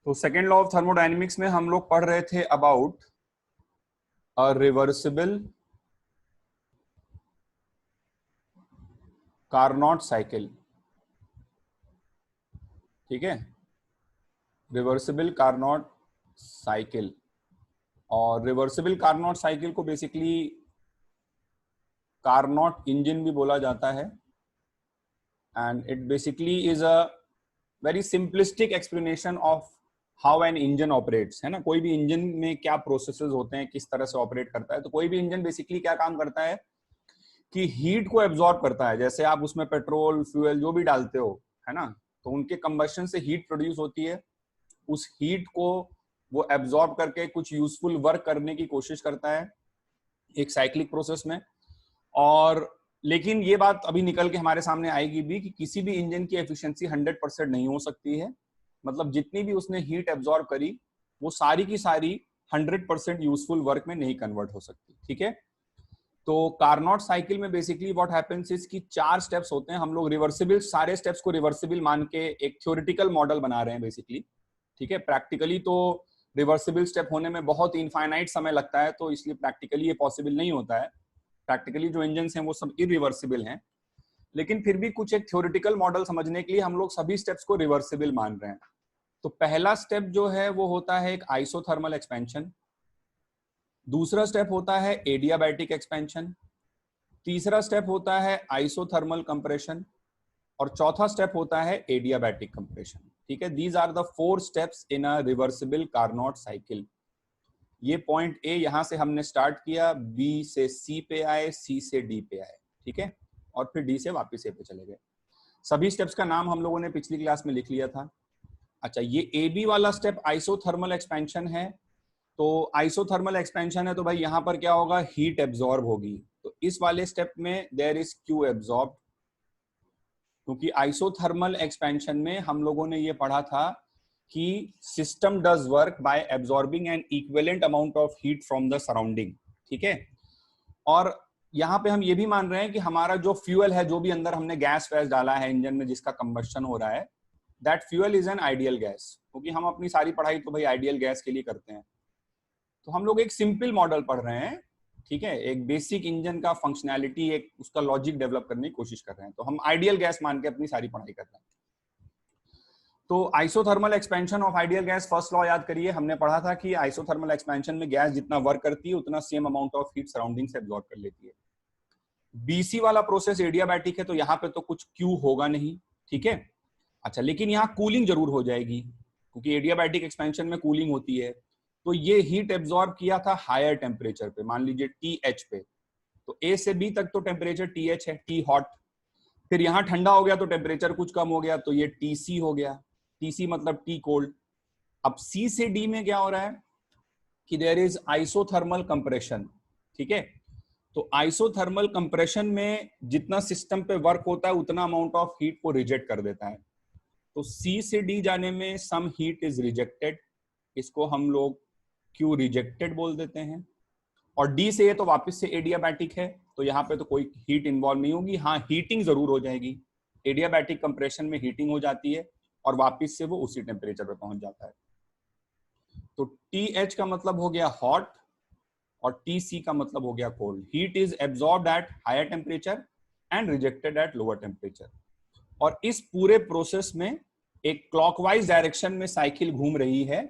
तो second law of thermodynamics में हम लोग पढ़ रहे थे about a reversible Carnot cycle. ठीक है, रिवर्सिबल कार्नोट साइकिल। और रिवर्सिबल कार्नोट साइकिल को बेसिकली कार्नोट इंजन भी बोला जाता है and it basically is a very simplistic explanation of how an engine operates. है ना, कोई भी इंजन में क्या प्रोसेसेस होते हैं, किस तरह से ऑपरेट करता है। तो कोई भी इंजन बेसिकली क्या काम करता है कि हीट को एब्जॉर्ब करता है। जैसे आप उसमें पेट्रोल फ्यूल जो भी डालते हो, है ना, तो उनके कंबशन से हीट प्रोड्यूस होती है। उस हीट को वो एब्जॉर्ब करके कुछ यूजफुल वर्क करने की कोशिश करता है एक साइक्लिक प्रोसेस में। और लेकिन ये बात अभी निकल के हमारे सामने आएगी भी कि किसी भी इंजन की एफिशिएंसी 100% नहीं हो सकती है। मतलब जितनी भी उसने हीट एब्जॉर्ब करी वो सारी की सारी 100% यूजफुल वर्क में नहीं कन्वर्ट हो सकती। ठीक है, तो कार्नोट साइकिल में बेसिकली व्हाट हैपेंस इज कि 4 स्टेप्स होते हैं। हम लोग रिवर्सिबल, सारे स्टेप्स को रिवर्सिबल मान के एक थ्योरेटिकल मॉडल बना रहे हैं बेसिकली। ठीक है, प्रैक्टिकली तो रिवर्सिबल स्टेप होने में बहुत इनफाइनाइट समय लगता है, तो इसलिए प्रैक्टिकली ये पॉसिबल नहीं होता है। प्रैक्टिकली जो इंजन हैं वो सब इरिवर्सिबल हैं, लेकिन फिर भी कुछ एक थ्योरेटिकल मॉडल समझने के लिए हम लोग सभी स्टेप्स को रिवर्सिबल मान रहे हैं। तो पहला स्टेप जो है वो होता है एक आइसोथर्मल एक्सपेंशन। दूसरा स्टेप होता है एडियाबैटिक एक्सपेंशन। तीसरा स्टेप होता है आइसोथर्मल कंप्रेशन। और चौथा स्टेप होता है एडियाबैटिक कंप्रेशन। ठीक है, these are the 4 steps in a reversible Carnot cycle. ये पॉइंट ए यहां से हमने स्टार्ट किया, बी से सी पे आए, सी से डी पे आए। ठीक है, और फिर डी से वापस ए पे चले गए। सभी स्टेप्स का नाम हम लोगों ने पिछली क्लास में लिख लिया था। अच्छा, ये ए बी वाला स्टेप आइसोथर्मल एक्सपेंशन है। तो आइसोथर्मल एक्सपेंशन है तो भाई यहां पर क्या होगा, हीट एब्जॉर्ब होगी। तो इस वाले स्टेप में देयर इज क्यू एब्जॉर्ब, क्योंकि आइसोथर्मल एक्सपेंशन में हम लोगों ने ये पढ़ा था कि system does work by absorbing N equivalent amount of heat from the surrounding. ठीक है, और यहाँ पे हम ये भी मान रहे हैं कि हमारा जो फ्यूल है, जो भी अंदर हमने गैस वैस डाला है इंजन में जिसका कंबशन हो रहा है, that fuel is an ideal gas. क्योंकि हम अपनी सारी पढ़ाई तो भाई आइडियल गैस के लिए करते हैं। तो हम लोग एक सिंपल मॉडल पढ़ रहे हैं। ठीक है, एक बेसिक इंजन का फंक्शनैलिटी, एक उसका लॉजिक डेवलप करने की कोशिश कर रहे हैं। तो हम आइडियल गैस मान के अपनी सारी पढ़ाई कर रहे हैं। तो isothermal expansion of ideal gas, first law याद करिए, हमने पढ़ा था कि आइसोथर्मल एक्सपेंशन में गैस जितना वर्क करती है उतना same amount of heat surrounding से एब्जॉर्ब कर लेती है। बीसी वाला प्रोसेस एडियाबैटिक है, तो यहाँ पे तो कुछ क्यू होगा नहीं। ठीक है, अच्छा, लेकिन यहाँ कूलिंग जरूर हो जाएगी, क्योंकि एडियाबैटिक एक्सपेंशन में कूलिंग होती है। तो ये हीट एब्जॉर्ब किया था हायर टेम्परेचर पे, मान लीजिए TH पे। तो ए से बी तक तो टेम्परेचर TH है, T हॉट। फिर यहाँ ठंडा हो गया तो टेम्परेचर कुछ कम हो गया, तो ये TC हो गया। TC मतलब T कोल्ड। अब C से D में क्या हो रहा है कि देयर इज आइसोथर्मल कंप्रेशन। ठीक है, तो आइसोथर्मल कंप्रेशन में जितना सिस्टम पे वर्क होता है उतना अमाउंट ऑफ हीट को रिजेक्ट कर देता है। तो C से D जाने में सम हीट इज रिजेक्टेड, इसको हम लोग Q रिजेक्टेड बोल देते हैं। और D से ये तो वापस से एडियाबैटिक है, तो यहाँ पे तो कोई हीट इन्वॉल्व नहीं होगी। हाँ, हीटिंग जरूर हो जाएगी। एडियाबैटिक कंप्रेशन में हीटिंग हो जाती है और वापस से वो उसी टेम्परेचर पे पहुंच जाता है। तो TH का मतलब हो गया हॉट और TC का मतलब हो गया cold. Heat is absorbed at higher temperature and rejected at lower temperature. और इस पूरे प्रोसेस में एक क्लॉकवाइज डायरेक्शन में साइकिल घूम रही है।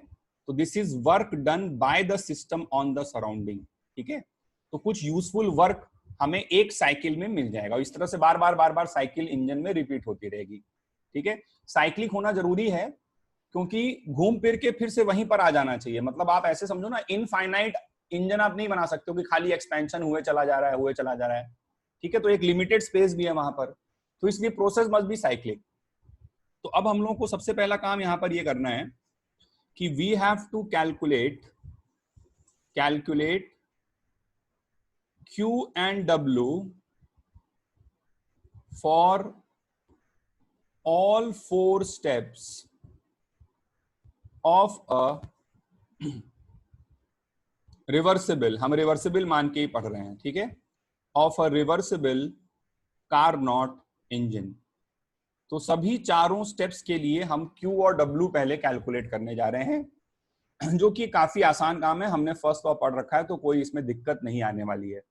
तो this is work done by the system on the surrounding. ठीक है, तो कुछ यूजफुल वर्क हमें एक साइकिल में मिल जाएगा। इस तरह से बार बार साइकिल इंजन में रिपीट होती रहेगी। ठीक है, साइक्लिक होना जरूरी है, क्योंकि घूम फिर के फिर से वहीं पर आ जाना चाहिए। मतलब आप ऐसे समझो ना, इनफाइनाइट इंजन आप नहीं बना सकते हो कि खाली एक्सपेंशन हुए चला जा रहा है, हुए चला जा रहा है। ठीक है, तो एक लिमिटेड स्पेस भी है वहां पर, तो इसलिए प्रोसेस मस्ट बी साइक्लिक। तो अब हम लोगों को सबसे पहला काम यहां पर ये करना है कि we have to calculate Q and W for all 4 steps of a reversible, हम रिवर्सिबल मान के ही पढ़ रहे हैं। ठीक है, of a reversible Carnot engine. तो सभी चारों स्टेप्स के लिए हम Q और W पहले कैलकुलेट करने जा रहे हैं, जो कि काफी आसान काम है, हमने फर्स्ट लॉ पढ़ रखा है तो कोई इसमें दिक्कत नहीं आने वाली है।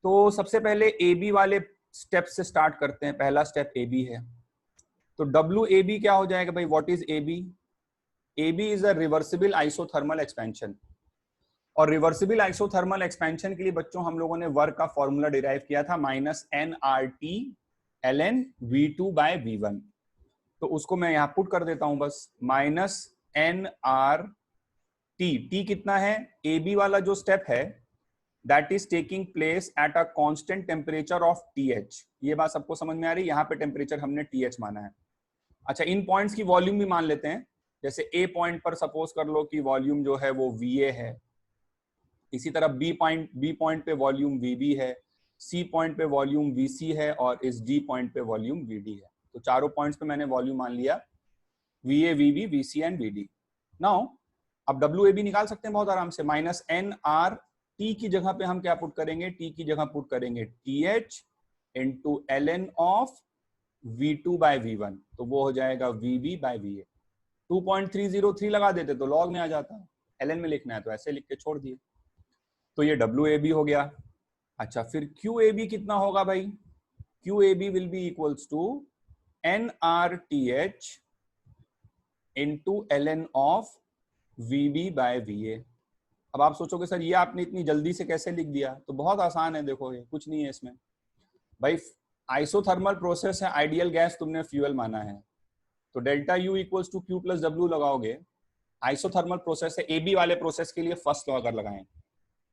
तो सबसे पहले AB वाले स्टेप से स्टार्ट करते हैं। पहला स्टेप AB है, तो WAB क्या हो जाएगा भाई? What is AB? AB is a reversible isothermal expansion, और रिवर्सिबल आइसोथर्मल एक्सपेंशन के लिए बच्चों हम लोगों ने वर्क का फॉर्मूला डिराइव किया था -nRT ln V2 by V1। तो उसको मैं यहां पुट कर देता हूं बस, -nRT, T कितना है? AB वाला जो स्टेप है that is taking place at a constant temperature of TH। ये बात सबको समझ में आ रही है? यहाँ पे टेम्परेचर हमने TH माना है। अच्छा, इन पॉइंट्स की वॉल्यूम भी मान लेते हैं। जैसे A पॉइंट पर सपोज कर लो कि वॉल्यूम जो है वो VA है, इसी तरह बी पॉइंट पे वॉल्यूम VB है, C पॉइंट पे वॉल्यूम VC है, और इस D पॉइंट पे वॉल्यूम VD है। तो चारों पॉइंट्स पे मैंने वॉल्यूम मान लिया VA, VB, VC and VD। Now अब WAB निकाल सकते हैं बहुत आराम से। -nRT की जगह पे हम क्या पुट करेंगे? T की जगह पुट करेंगे TH into ln of V2 by V1, तो वो हो जाएगा VB by VA। 2.303 लगा देते तो लॉग में आ जाता, ln में लिखना है तो ऐसे लिख के छोड़ दिए। तो ये WAB हो गया। अच्छा, फिर QAB कितना होगा भाई? QAB will be equals to nRTH into ln of VB by VA। अब आप सोचोगे सर ये आपने इतनी जल्दी से कैसे लिख दिया? तो बहुत आसान है, देखो ये कुछ नहीं है इसमें भाई। आइसोथर्मल प्रोसेस है, आइडियल गैस तुमने फ्यूल माना है, तो delta U equals to Q plus W लगाओगे। आइसोथर्मल प्रोसेस है, AB वाले प्रोसेस के लिए फर्स्ट लॉ अगर लगाएं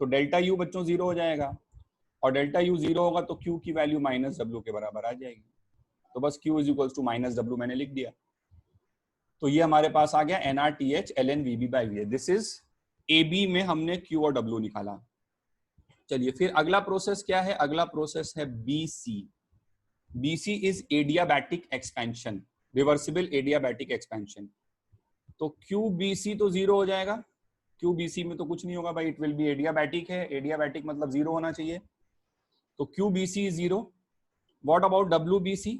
तो डेल्टा U बच्चों 0 हो जाएगा, और डेल्टा U 0 होगा तो Q की वैल्यू -W के बराबर आ जाएगी। तो बस Q is equals to -W मैंने लिख दिया। तो ये हमारे पास आ गया nRTH ln VB by VA। This is AB में हमने Q और W निकाला। चलिए फिर अगला प्रोसेस क्या है? अगला प्रोसेस है BC। BC is adiabatic expansion, reversible adiabatic expansion. तो QBC तो 0 हो जाएगा, QBC में तो कुछ नहीं होगा भाई, इट विल बी एडियाबैटिक है, एडियाबैटिक मतलब 0 होना चाहिए, तो QBC is 0। What about WBC?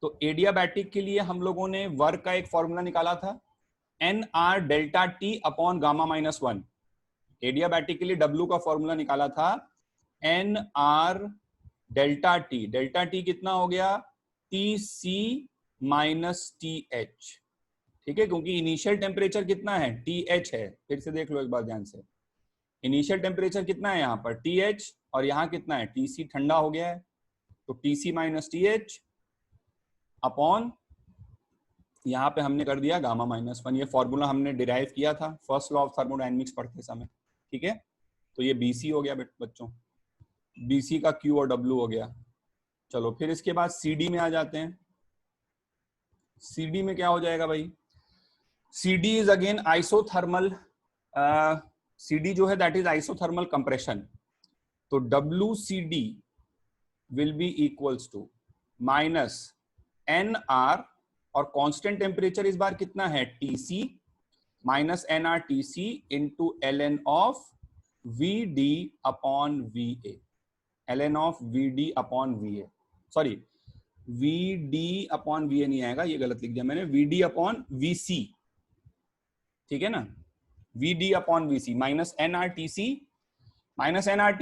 तो एडियाबैटिक के लिए हम लोगों ने वर्क का एक फॉर्मूला निकाला था, nR delta T upon gamma -1। Adiabatic के लिए W का फॉर्मूला निकाला था nR delta T। Delta T कितना हो गया? TC minus TH। ठीक है, क्योंकि इनिशियल टेम्परेचर कितना है? TH है। फिर से देख लो एक बार ध्यान से, इनिशियल टेम्परेचर कितना है यहाँ पर? TH, और यहाँ कितना है? TC ठंडा हो गया है, तो TC माइनस TH अपॉन यहाँ पे हमने कर दिया गामा -1। ये फॉर्मूला हमने डिराइव किया था फर्स्ट लॉ ऑफ थर्मोडायनेमिक्स पढ़ते समय। ठीक है, तो ये BC हो गया बच्चों, BC का Q और W हो गया। चलो फिर इसके बाद CD में आ जाते हैं। CD में क्या हो जाएगा भाई? CD is again isothermal, CD जो है दैट इज आइसोथर्मल कंप्रेशन। तो WCD will be equals to -nR, और कांस्टेंट टेम्परेचर इस बार कितना है? TC minus nRTC into ln of VD upon VA। ln of VD upon VA, sorry VD upon VA नहीं आएगा, ये गलत लिख दिया मैंने, VD अपॉन VC। ठीक है ना, VD upon VC minus nRT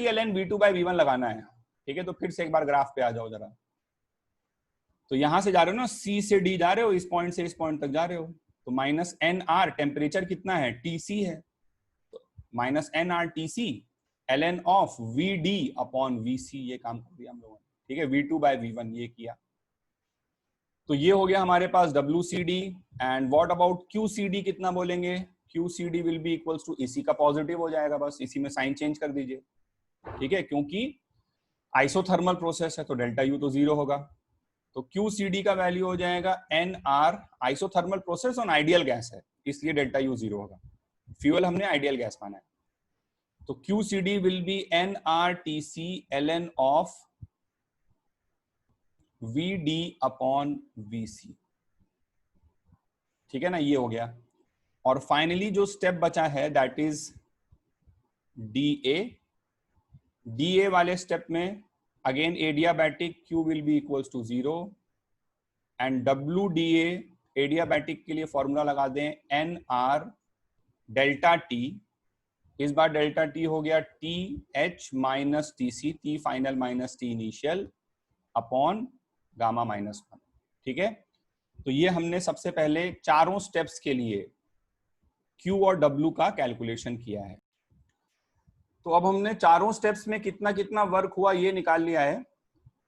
ln V2 by V1 लगाना है। ठीक है, तो फिर से एक बार ग्राफ पे आ जाओ जरा। तो यहां से जा रहे हो ना, C से D जा रहे हो, इस पॉइंट से इस पॉइंट तक जा रहे हो, तो -nR टेम्परेचर कितना है? TC है, तो -nRTC ln of VD upon VC। ये काम कर दिया हम लोगों ने। ठीक है, V2 बाय V1 ये किया। तो ये हो गया हमारे पास WCD। And what about QCD? कितना बोलेंगे? QCD will be equals to, इसी का पॉजिटिव हो जाएगा, बस इसी में साइन चेंज कर दीजिए। ठीक है, क्योंकि आइसोथर्मल प्रोसेस है तो डेल्टा U तो 0 होगा, तो QCD का वैल्यू हो जाएगा nR। Isothermal process on ideal gas है, इसलिए डेल्टा U 0 होगा। फ्यूल हमने आइडियल गैस माना है, तो QCD will B nRTC ln of VD upon VC। ठीक है ना, ये हो गया। और फाइनली जो स्टेप बचा है दैट इज DA वाले स्टेप में again adiabatic Q will be equals to 0, and W D adiabatic के लिए फॉर्मूला लगा दें एन आर डेल्टा टी, इस बार डेल्टा टी हो गया T H minus T C, T final minus T initial upon gamma minus 1। ठीक है, तो ये हमने सबसे पहले चारों स्टेप्स के लिए Q और W का कैलकुलेशन किया है। तो अब हमने चारों स्टेप्स में कितना कितना वर्क हुआ ये निकाल लिया है।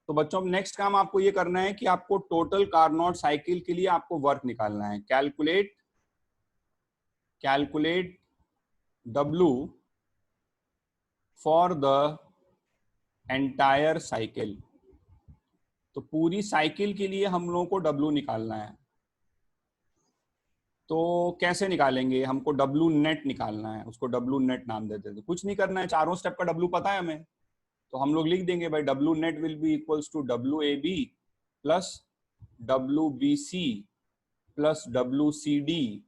तो बच्चों नेक्स्ट काम आपको ये करना है कि आपको टोटल कार्नोट साइकिल के लिए आपको वर्क निकालना है। Calculate W for the entire cycle. तो पूरी साइकिल के लिए हम लोगों को W निकालना है। तो कैसे निकालेंगे, हमको W नेट निकालना है, उसको W नेट नाम देते थे। कुछ नहीं करना है, चारों स्टेप का W पता है हमें, तो हम लोग लिख देंगे भाई W net will be equals to WAB plus WBC plus WCD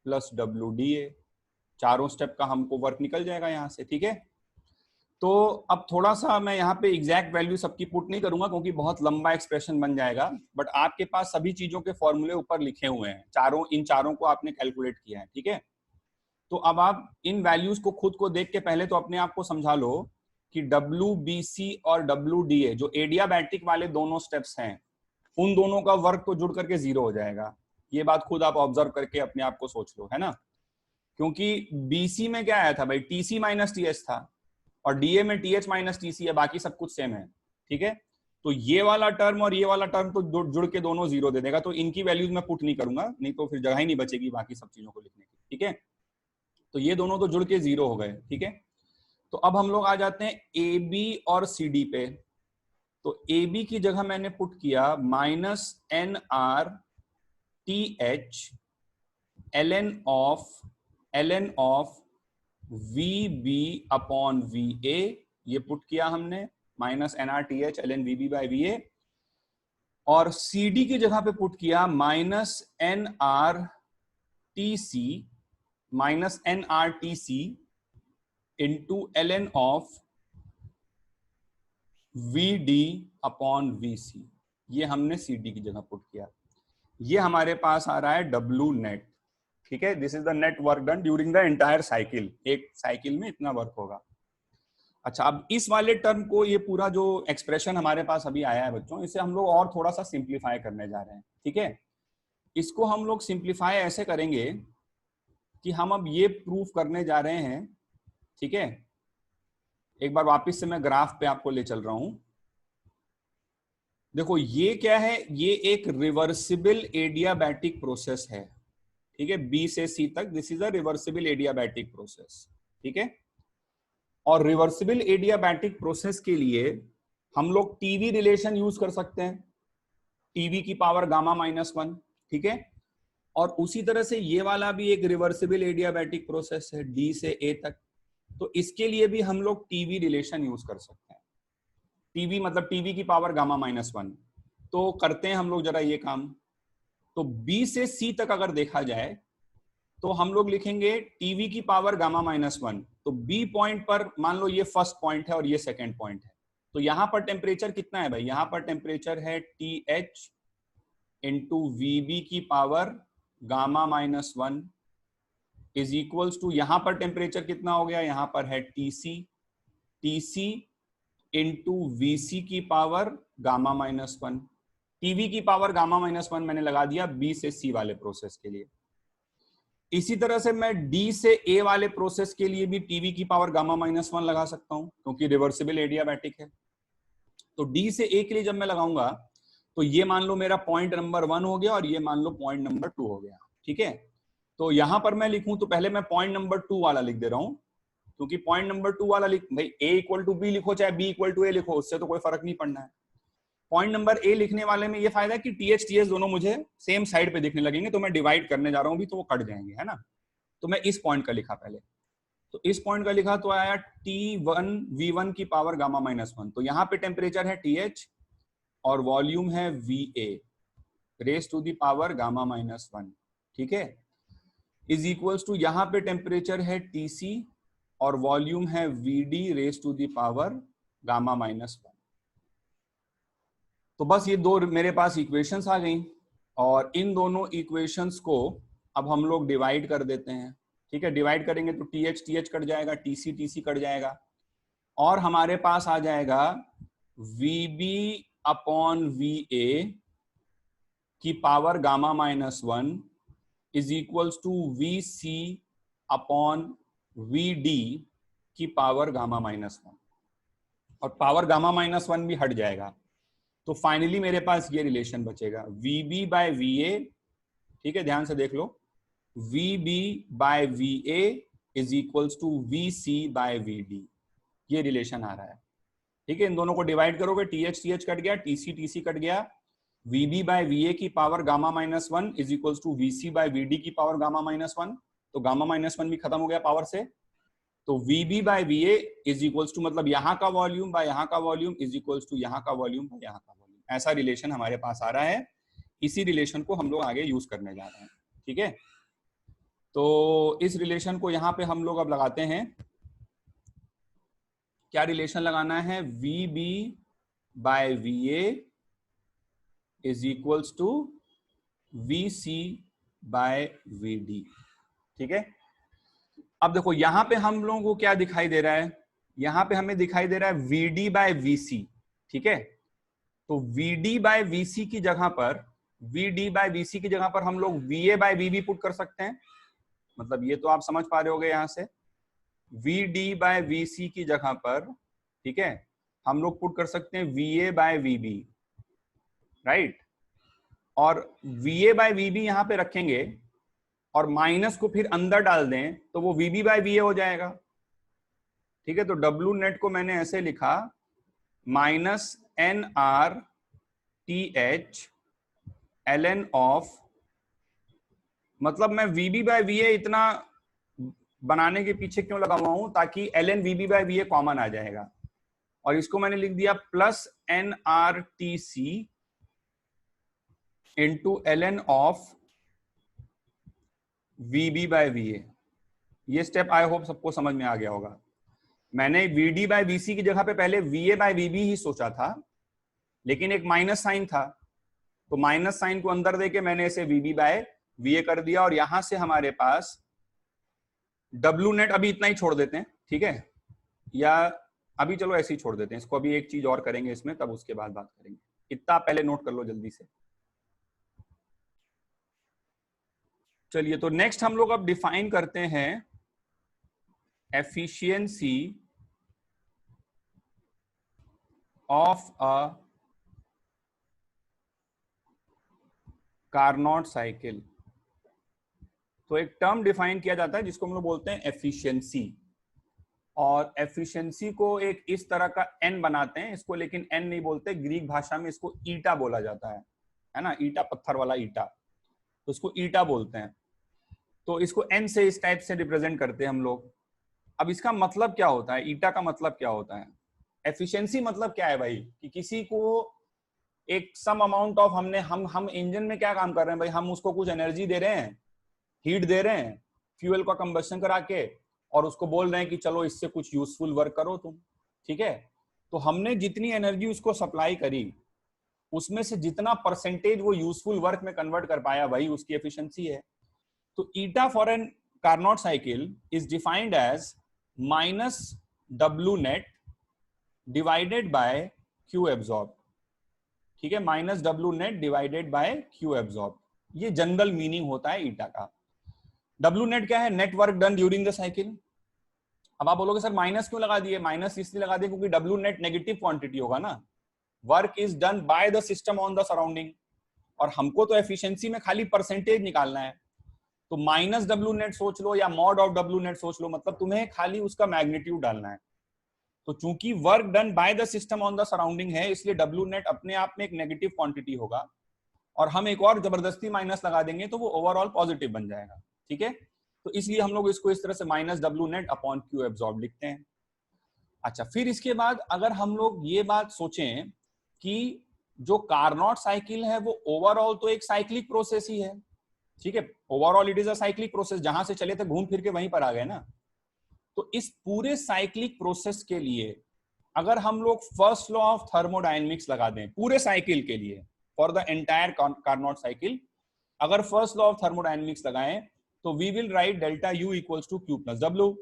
plus WDA। चारों स्टेप का हमको वर्क निकल जाएगा यहाँ से। ठीक है, तो अब थोड़ा सा मैं यहाँ पे एग्जैक्ट वैल्यू सबकी पुट नहीं करूंगा क्योंकि बहुत लंबा एक्सप्रेशन बन जाएगा, बट आपके पास सभी चीजों के फॉर्मूले ऊपर लिखे हुए हैं, इन चारों को आपने कैलकुलेट किया है। ठीक है, तो अब आप इन वैल्यूज को खुद को देख के पहले तो अपने आप को समझा लो कि WBC और WDA जो एडियाबैटिक वाले दोनों स्टेप्स हैं, उन दोनों का वर्क तो जुड़ करके 0 हो जाएगा। ये बात खुद आप ऑब्जर्व करके अपने आप को सोच लो, है ना, क्योंकि BC में क्या आया था भाई, TC माइनस TH था, और DA में TH माइनस TC है, बाकी सब कुछ सेम है। ठीक है, तो ये वाला टर्म और ये वाला टर्म तो जुड़ के दोनों 0 दे देगा, तो इनकी वैल्यूज मैं पुट नहीं करूंगा, नहीं तो फिर जगह ही नहीं बचेगी बाकी सब चीजों को लिखने की। ठीक है, तो ये दोनों तो जुड़ के 0 हो गए। ठीक है, तो अब हम लोग आ जाते हैं AB और CD पे। तो AB की जगह मैंने पुट किया -NR TH ln of VB upon VA, ये पुट किया हमने -NRTH ln VB by VA, और CD की जगह पे पुट किया -NRTC into ln of VD upon VC, ये हमने CD की जगह पुट किया। ये हमारे पास आ रहा है W नेट। ठीक है, this is the net work done during the entire cycle. एक साइकिल में इतना वर्क होगा। अच्छा, अब इस वाले टर्म को, ये पूरा जो एक्सप्रेशन हमारे पास अभी आया है बच्चों, इसे हम लोग और थोड़ा सा सिंप्लीफाई करने जा रहे हैं। ठीक है, इसको हम लोग सिंप्लीफाई ऐसे करेंगे कि हम अब ये प्रूफ करने जा रहे हैं। ठीक है, एक बार वापस से मैं ग्राफ पे आपको ले चल रहा हूं। देखो ये क्या है, ये एक रिवर्सिबल एडियाबैटिक प्रोसेस है। ठीक है, B से C तक this is a reversible adiabatic process. ठीक है, और रिवर्सिबल एडियाबैटिक प्रोसेस के लिए हम लोग टीवी रिलेशन यूज कर सकते हैं, टीवी की पावर गामा-1। ठीक है, और उसी तरह से ये वाला भी एक रिवर्सिबल एडियाबैटिक प्रोसेस है D से A तक, तो इसके लिए भी हम लोग टीवी रिलेशन यूज कर सकते हैं। टीवी मतलब टीवी की पावर गामा-1। तो करते हैं हम लोग जरा ये काम। तो B से C तक अगर देखा जाए तो हम लोग लिखेंगे टीवी की पावर गामा-1। तो B पॉइंट पर मान लो ये फर्स्ट पॉइंट है और ये सेकंड पॉइंट है, तो यहां पर टेम्परेचर कितना है भाई, यहां पर टेम्परेचर है TH इंटू VB की पावर गामा-1 इज इक्वल्स टू, यहां पर टेम्परेचर कितना हो गया, यहां पर है TC इंटू VC की पावर गामा-1। टीवी की पावर गामा-1 मैंने लगा दिया B से C वाले प्रोसेस के लिए। इसी तरह से मैं D से A वाले प्रोसेस के लिए भी टीवी की पावर गामा-1 लगा सकता हूं, क्योंकि रिवर्सिबल एडियाबैटिक है। तो D से A के लिए जब मैं लगाऊंगा तो ये मान लो मेरा पॉइंट नंबर 1 हो गया और ये मान लो पॉइंट नंबर 2 हो गया। ठीक है, तो यहां पर मैं लिखूं तो पहले मैं पॉइंट नंबर 2 वाला लिख दे रहा हूं, क्योंकि पॉइंट नंबर 2 वाला लिख भाई A इक्वल टू B लिखो चाहे B इक्वल टू A लिखो, उससे तो कोई फर्क नहीं पड़ना है। पॉइंट नंबर A लिखने वाले में ये फायदा है कि TH दोनों मुझे सेम साइड पे दिखने लगेंगे, तो मैं डिवाइड करने जा रहा हूं भी तो वो कट जाएंगे, है ना। तो मैं इस पॉइंट का लिखा पहले, तो इस पॉइंट का लिखा तो आया T1 V1 की पावर गामा-1। तो यहाँ पे टेम्परेचर है TH और वॉल्यूम है VA raise to the power गामा-1। ठीक है, इज इक्वल्स टू यहाँ पे टेम्परेचर है TC और वॉल्यूम है VD raise to the power गामा-1। तो बस ये दो मेरे पास इक्वेशंस आ गई। और इन दोनों इक्वेशंस को अब हम लोग डिवाइड कर देते हैं। ठीक है, डिवाइड करेंगे तो TH कट जाएगा, TC कट जाएगा, और हमारे पास आ जाएगा VB अपॉन VA की power gamma -1 is equals to VC upon VD की पावर गामा -1, और पावर गामा -1 भी हट जाएगा। तो फाइनली मेरे पास ये रिलेशन बचेगा VB बाय VA। ठीक है, ध्यान से देख लो, VB by VA is equals to VC by VD, ये रिलेशन आ रहा है। ठीक है, इन दोनों को डिवाइड करोगे, TH कट गया, TC कट गया, VB बाय VA की power gamma -1 is equals to VC by VD की पावर गामा -1, तो गामा -1 भी खत्म हो गया पावर से। तो VB by VA is equals to, मतलब यहाँ का वॉल्यूम बाय यहाँ का वॉल्यूम इज इक्वल्स टू यहाँ का वॉल्यूम बाय यहाँ का वॉल्यूम। ऐसा रिलेशन हमारे पास आ रहा है। इसी रिलेशन को हम लोग आगे यूज करने जा रहे हैं। ठीक है, तो इस रिलेशन को यहाँ पे हम लोग अब लगाते हैं। क्या रिलेशन लगाना है? VB by VA is equals to VC by VD। ठीक है, अब देखो यहां पे हम लोगों को क्या दिखाई दे रहा है, यहां पे हमें दिखाई दे रहा है VD बाय VC। ठीक है, तो VD बाय VC की जगह पर, VD बाय VC की जगह पर हम लोग VA बाय VB पुट कर सकते हैं। मतलब ये तो आप समझ पा रहे होगे, यहां से VD बाय VC की जगह पर, ठीक है, हम लोग पुट कर सकते हैं VA बाय VB, राइट। और VA बाय VB यहां पे रखेंगे और माइनस को फिर अंदर डाल दें तो वो VB बाय VA हो जाएगा। ठीक है, तो W नेट को मैंने ऐसे लिखा -NRTH ln ऑफ, मतलब मैं VB बाय VA इतना बनाने के पीछे क्यों लगा हुआ हूं, ताकि ln VB by VA common आ जाएगा, और इसको मैंने लिख दिया plus NRTC into ln of VB by VA। ये स्टेप आई होप सबको समझ में आ गया होगा। मैंने VD बाय VC की जगह पे पहले VA बाय VB ही सोचा था, लेकिन एक माइनस साइन था, तो माइनस साइन को अंदर देके मैंने इसे VB बाय VA कर दिया, और यहां से हमारे पास W नेट अभी इतना ही छोड़ देते हैं। ठीक है, या अभी चलो ऐसे ही छोड़ देते हैं इसको, अभी एक चीज और करेंगे इसमें, तब उसके बाद बात करेंगे। इतना पहले नोट कर लो जल्दी से। चलिए, तो नेक्स्ट हम लोग अब डिफाइन करते हैं efficiency of a Carnot cycle. तो एक टर्म डिफाइन किया जाता है जिसको हम लोग बोलते हैं एफिशिएंसी, और एफिशिएंसी को एक इस तरह का एन बनाते हैं इसको, लेकिन एन नहीं बोलते, ग्रीक भाषा में इसको ईटा बोला जाता है ना, ईटा, पत्थर वाला ईटा, तो इसको ईटा बोलते हैं। तो इसको एन से इस टाइप से रिप्रेजेंट करते हैं हम लोग। अब इसका मतलब क्या होता है, ईटा का मतलब क्या होता है? एफिशिएंसी मतलब क्या है भाई, कि किसी को एक सम अमाउंट ऑफ, हम इंजन में क्या काम कर रहे हैं भाई, हम उसको कुछ एनर्जी दे रहे हैं, हीट दे रहे हैं, फ्यूल का कंबशन करा के, और उसको बोल रहे हैं कि चलो इससे कुछ यूजफुल वर्क करो तुम। ठीक है, तो हमने जितनी एनर्जी उसको सप्लाई करी, उसमें से जितना परसेंटेज वो यूजफुल वर्क में कन्वर्ट कर पाया, वही उसकी एफिशिएंसी है। तो eta for an Carnot cycle is defined as -W net divided by Q absorb. ठीक है, -W net divided by Q absorb, ये जनरल मीनिंग होता है ईटा का। W नेट क्या है? Net work done during the cycle. अब आप बोलोगे सर माइनस क्यों लगा दिए? माइनस इसलिए लगा दिए क्योंकि W नेट नेगेटिव क्वांटिटी होगा ना, work is done by the system on the surrounding, और हमको तो एफिशिएंसी में खाली परसेंटेज निकालना है। तो -W नेट सोच लो या mod ऑफ W नेट सोच लो, मतलब तुम्हें खाली उसका मैग्नीट्यूड डालना है। तो चूंकि work done by the system on the surrounding है, इसलिए W नेट अपने आप में एक नेगेटिव क्वांटिटी होगा, और हम एक और जबरदस्ती माइनस लगा देंगे तो वो ओवरऑल पॉजिटिव बन जाएगा। ठीक है, तो इसलिए हम लोग इसको इस तरह से -W net upon Q absorb लिखते हैं। अच्छा, फिर इसके बाद अगर हम लोग ये बात सोचें कि जो कार्नोट साइकिल है वो ओवरऑल तो एक साइक्लिक प्रोसेस ही है। ठीक है, overall it is a cyclic process, जहां से चले थे घूम फिर के वहीं पर आ गए ना। तो इस पूरे साइक्लिक प्रोसेस के लिए अगर हम लोग फर्स्ट लॉ ऑफ थर्मोडायनेमिक्स लगा दें पूरे साइकिल के लिए, for the entire Carnot cycle. अगर फर्स्ट लॉ ऑफ थर्मोडायनेमिक्स लगाएं तो we will write delta U equals to Q plus W.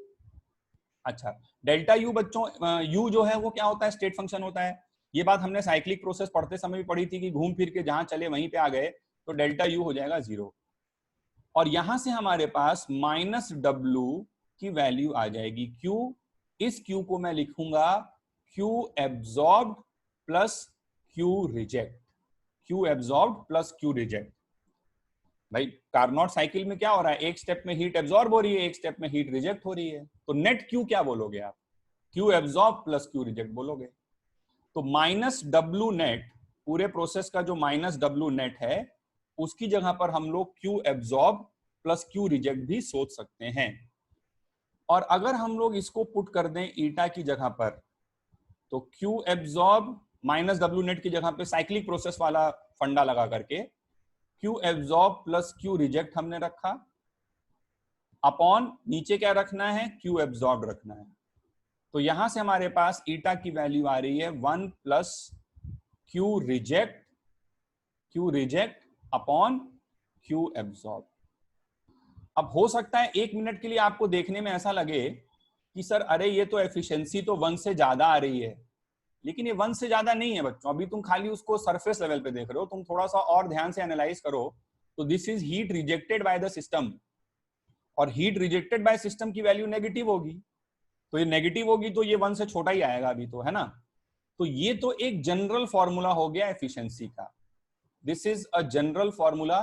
अच्छा, डेल्टा यू बच्चों, यू जो है वो क्या होता है, स्टेट फंक्शन होता है। ये बात हमने साइक्लिक प्रोसेस पढ़ते समय भी पढ़ी थी कि घूम फिर के जहां चले वहीं पे आ गए, तो डेल्टा यू हो जाएगा 0। और यहां से हमारे पास माइनस डब्ल्यू की वैल्यू आ जाएगी क्यू। इस क्यू को मैं लिखूंगा Q absorbed plus Q reject, Q absorbed plus Q reject. भाई कार्नोट साइकिल में क्या हो रहा है, एक स्टेप में हीट एब्जॉर्ब हो रही है, एक स्टेप में हीट रिजेक्ट हो रही है, तो नेट क्यू क्या बोलोगे आप, Q absorb plus Q reject बोलोगे। तो माइनस डब्ल्यू नेट, पूरे प्रोसेस का जो माइनस डब्ल्यू नेट है उसकी जगह पर हम लोग Q absorb plus Q reject भी सोच सकते हैं। और अगर हम लोग इसको पुट कर दें ईटा की जगह पर, तो Q absorb minus W net की जगह पे साइक्लिक प्रोसेस वाला फंडा लगा करके Q absorb plus Q reject हमने रखा, अपॉन नीचे क्या रखना है, क्यू एब्जॉर्ब रखना है। तो यहां से हमारे पास ईटा की वैल्यू आ रही है 1 plus Q reject upon Q absorb. अब हो सकता है 1 मिनट के लिए आपको देखने में ऐसा लगे कि सर अरे ये तो एफिशिएंसी तो 1 से ज्यादा आ रही है, लेकिन ये 1 से ज्यादा नहीं है बच्चों। अभी तुम खाली उसको सरफेस लेवल पे देख रहे हो, तुम थोड़ा सा और ध्यान से एनालाइज करो तो this is heat rejected by the system, और हीट रिजेक्टेड बाय सिस्टम की वैल्यू नेगेटिव होगी, तो ये नेगेटिव होगी तो ये 1 से छोटा ही आएगा अभी तो, है ना। तो ये तो एक जनरल फॉर्मूला हो गया एफिशिएंसी का। This is a general formula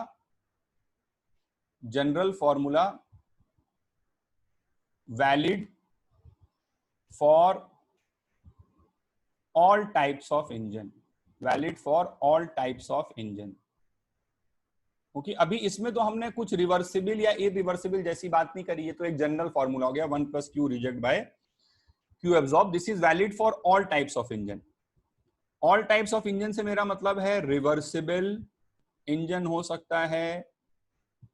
valid for all types of engine, valid for all types of engine। Okay, अभी इसमें तो हमने कुछ रिवर्सिबल या इरिवर्सिबल जैसी बात नहीं करी है, तो एक जनरल फॉर्मूला हो गया 1 plus Q reject by Q absorb. This is valid for all types of engine. All types of engine से मेरा मतलब है रिवर्सिबल इंजन हो सकता है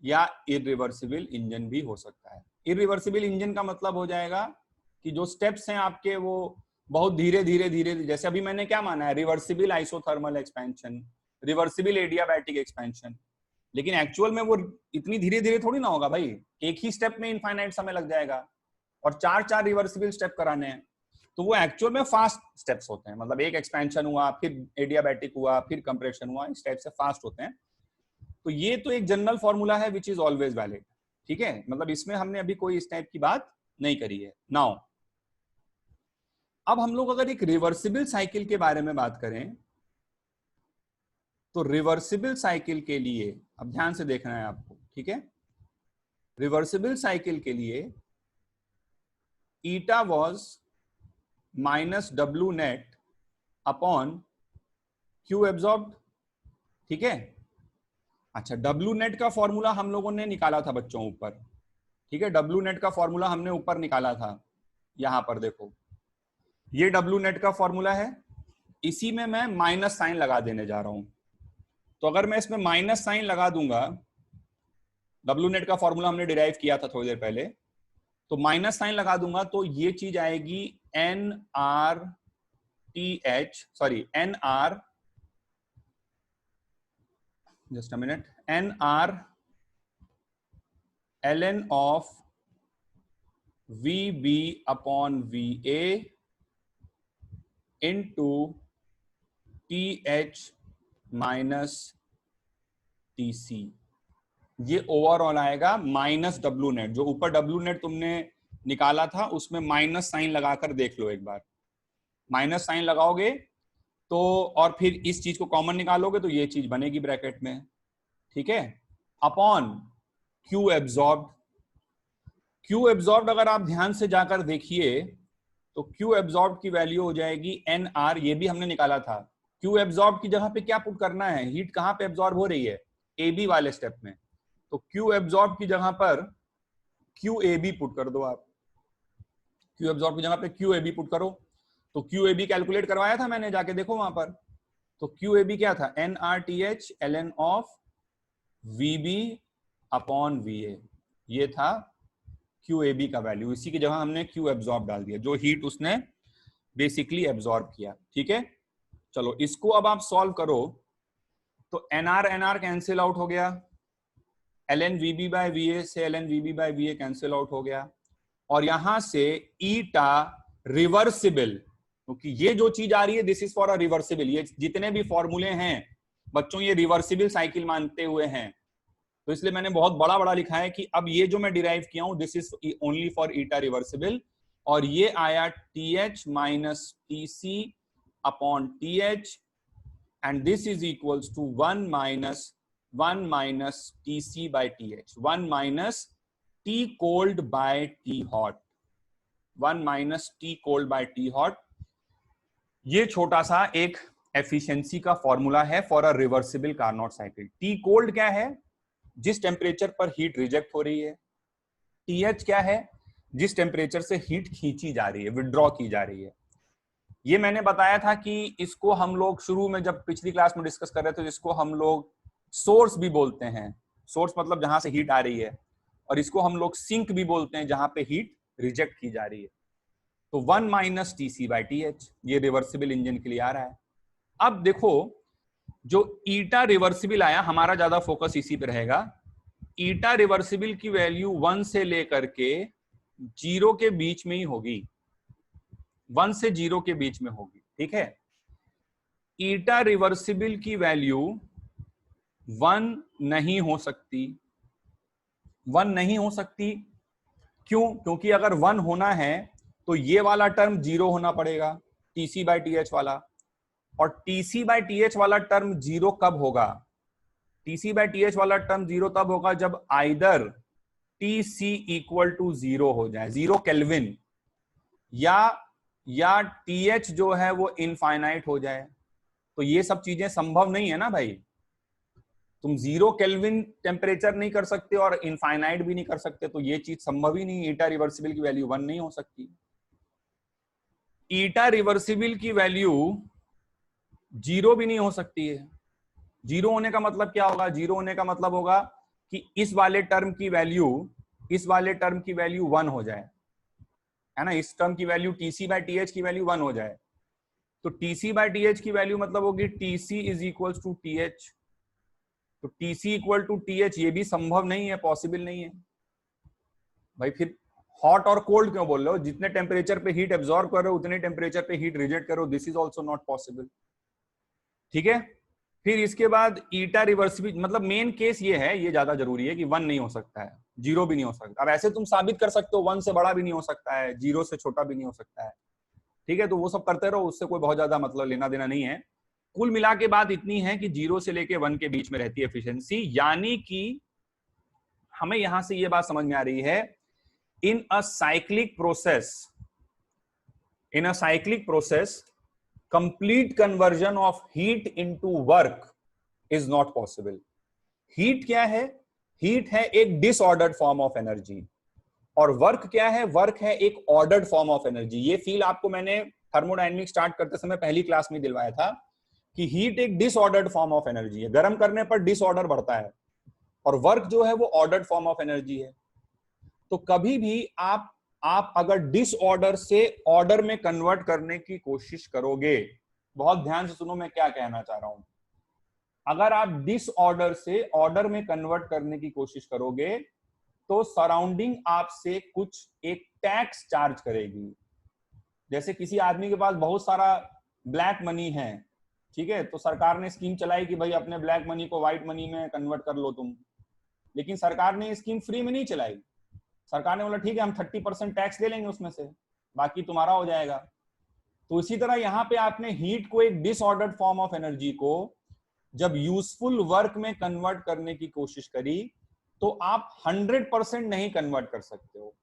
या इरिवर्सिबल इंजन भी हो सकता है। इरिवर्सिबल इंजन का मतलब हो जाएगा कि जो स्टेप्स हैं आपके वो बहुत धीरे धीरे, जैसे अभी मैंने क्या माना है, reversible isothermal expansion, reversible adiabatic expansion, लेकिन एक्चुअल में वो इतनी धीरे धीरे थोड़ी ना होगा भाई। एक ही स्टेप में इनफाइनाइट समय लग जाएगा और 4 रिवर्सिबल स्टेप कराने हैं, तो वो एक्चुअल में फास्ट स्टेप्स होते हैं। मतलब एक एक्सपेंशन हुआ, फिर एडियाबैटिक हुआ, फिर कंप्रेशन हुआ, इस टाइप से फास्ट होते हैं। तो ये तो एक जनरल फॉर्मूला है विच इज ऑलवेज वैलिड, ठीक है। मतलब इसमें हमने अभी कोई इस टाइप की बात नहीं करी है। नाउ अब हम लोग अगर एक रिवर्सिबल साइकिल के बारे में बात करें, तो रिवर्सिबल साइकिल के लिए अब ध्यान से देखना है आपको, ठीक है। रिवर्सिबल साइकिल के लिए eta was minus W net upon Q absorbed, ठीक है। अच्छा, डब्ल्यू नेट का फॉर्मूला हम लोगों ने निकाला था बच्चों ऊपर, ठीक है। डब्ल्यू नेट का फॉर्मूला हमने ऊपर निकाला था, यहां पर देखो ये डब्ल्यू नेट का फॉर्मूला है, इसी में मैं माइनस साइन लगा देने जा रहा हूं। तो अगर मैं इसमें माइनस साइन लगा दूंगा, डब्ल्यू नेट का फॉर्मूला हमने डिराइव किया था थोड़ी देर पहले, तो माइनस साइन लगा दूंगा तो ये चीज आएगी N R just a minute, N R ln of V B upon V A into T H minus T C. ये ओवरऑल आएगा माइनस डब्ल्यू नेट। जो ऊपर डब्ल्यू नेट तुमने निकाला था उसमें माइनस साइन लगाकर देख लो एक बार। माइनस साइन लगाओगे तो और फिर इस चीज को कॉमन निकालोगे तो ये चीज बनेगी ब्रैकेट में, ठीक है। Upon Q absorbed. Q absorbed अगर आप ध्यान से जाकर देखिए तो क्यू एब्जॉर्ब की वैल्यू हो जाएगी एन आर, ये भी हमने निकाला था। क्यू एब्जॉर्ब की जगह पे क्या पुट करना है, हीट कहां पे एब्जॉर्ब हो रही है, ए बी वाले स्टेप में, तो क्यू एब्जॉर्ब की जगह पर क्यू ए बी पुट कर दो आप। क्यू एब्जॉर्ब की जगह पे क्यू ए बी पुट करो, तो क्यू ए बी कैलकुलेट करवाया था मैंने, जाके देखो वहां पर। तो क्यू ए बी क्या था, N R T H ln of V B upon V A, ये था क्यू ए बी का वैल्यू। इसी की जगह हमने क्यू एब्जॉर्ब डाल दिया, जो हीट उसने बेसिकली एब्जॉर्ब किया, ठीक है। चलो इसको अब आप सॉल्व करो तो एनआर एनआर कैंसिल आउट हो गया, ln VB बाय VA से ln VB by VA cancel out हो गया, और यहां से ईटा रिवर्सिबल, क्योंकि ये जो चीज आ रही है this is for a reversible, ये जितने भी फॉर्मूले हैं बच्चों ये रिवर्सिबल साइकिल मानते हुए हैं, तो इसलिए मैंने बहुत बड़ा बड़ा लिखा है कि अब ये जो मैं डिराइव किया हूं this is only for eta reversible, और ये आया TH minus TC upon TH, and this is equals to 1 minus TC by TH, 1 minus T cold by T hot, 1 minus T cold by T hot। ये छोटा सा एक efficiency का formula है for a reversible Carnot cycle. T cold क्या है? जिस temperature पर हीट रिजेक्ट हो रही है। TH क्या है? जिस टेम्परेचर से हीट खींची जा रही है, विड्रॉ की जा रही है। ये मैंने बताया था कि इसको हम लोग शुरू में जब पिछली क्लास में डिस्कस कर रहे थे, इसको हम लोग सोर्स भी बोलते हैं, सोर्स मतलब जहां से हीट आ रही है, और इसको हम लोग सिंक भी बोलते हैं जहां पे हीट रिजेक्ट की जा रही है। तो 1 माइनस TC बाई TH ये रिवर्सिबल इंजन के लिए आ रहा है। अब देखो जो ईटा रिवर्सिबल आया, हमारा ज्यादा फोकस इसी पे रहेगा। ईटा रिवर्सिबल की वैल्यू 1 से लेकर के 0 के बीच में ही होगी, 1 से 0 के बीच में होगी, ठीक है। ईटा रिवर्सिबल की वैल्यू 1 नहीं हो सकती, 1 नहीं हो सकती। क्यों? क्योंकि अगर 1 होना है तो ये वाला टर्म 0 होना पड़ेगा, TC बाई TH वाला, और TC बाई TH वाला टर्म 0 कब होगा? TC बाई TH वाला टर्म 0 तब होगा जब आइदर TC इक्वल टू 0 हो जाए, 0 केल्विन, या TH जो है वो इनफाइनाइट हो जाए। तो ये सब चीजें संभव नहीं है ना भाई, तुम 0 केल्विन टेम्परेचर नहीं कर सकते और इनफाइनाइट भी नहीं कर सकते, तो ये चीज संभव ही नहीं। ईटा रिवर्सिबल की वैल्यू 1 नहीं हो सकती। ईटा रिवर्सिबल की वैल्यू 0 भी नहीं हो सकती है। 0 होने का मतलब क्या होगा? 0 होने का मतलब होगा कि इस वाले टर्म की वैल्यू 1 हो जाए, है ना, इस टर्म की वैल्यू TC बाई TH की वैल्यू 1 हो जाए। तो TC बाई TH की वैल्यू मतलब होगी TC is equal to TH। तो TC इक्वल टू TH ये भी संभव नहीं है, पॉसिबल नहीं है भाई। फिर हॉट और कोल्ड क्यों बोल रहे हो? जितने टेम्परेचर पे हीट एब्जॉर्ब कर रहे हो उतने टेम्परेचर पे हीट रिजेक्ट करो, this is also not possible, ठीक है। फिर इसके बाद ईटा रिवर्सिबल, मतलब मेन केस ये है, ये ज्यादा जरूरी है कि 1 नहीं हो सकता है, 0 भी नहीं हो सकता। अब ऐसे तुम साबित कर सकते हो 1 से बड़ा भी नहीं हो सकता है, 0 से छोटा भी नहीं हो सकता है, ठीक है। तो वो सब करते रहो, उससे कोई बहुत ज्यादा मतलब लेना देना नहीं है। कुल मिला के बात इतनी है कि 0 से लेके 1 के बीच में रहती है एफिशिएंसी, यानी कि हमें यहां से ये बात समझ में आ रही है, in a cyclic process complete conversion of heat into work is not possible. Heat क्या है? हीट है एक डिसऑर्डर्ड फॉर्म ऑफ एनर्जी, और वर्क क्या है? वर्क है एक ऑर्डर्ड फॉर्म ऑफ एनर्जी। ये फील आपको मैंने थर्मोडायनेमिक्स स्टार्ट करते समय पहली क्लास में दिलवाया था कि हीट एक डिसऑर्डर्ड फॉर्म ऑफ एनर्जी है, गर्म करने पर डिसऑर्डर बढ़ता है, और वर्क जो है वो ऑर्डर्ड फॉर्म ऑफ एनर्जी है। तो कभी भी आप अगर डिसऑर्डर से ऑर्डर में कन्वर्ट करने की कोशिश करोगे, बहुत ध्यान से सुनो मैं क्या कहना चाह रहा हूं, अगर आप डिसऑर्डर से ऑर्डर में कन्वर्ट करने की कोशिश करोगे तो सराउंडिंग आपसे कुछ एक टैक्स चार्ज करेगी। जैसे किसी आदमी के पास बहुत सारा ब्लैक मनी है, ठीक है, तो सरकार ने स्कीम चलाई कि भाई अपने ब्लैक मनी को व्हाइट मनी में कन्वर्ट कर लो तुम, लेकिन सरकार ने स्कीम फ्री में नहीं चलाई। सरकार ने बोला ठीक है हम 30% टैक्स ले लेंगे उसमें से, बाकी तुम्हारा हो जाएगा। तो इसी तरह यहाँ पे आपने हीट को, एक डिसऑर्डर्ड फॉर्म ऑफ एनर्जी को जब यूजफुल वर्क में कन्वर्ट करने की कोशिश करी, तो आप 100% नहीं कन्वर्ट कर सकते हो,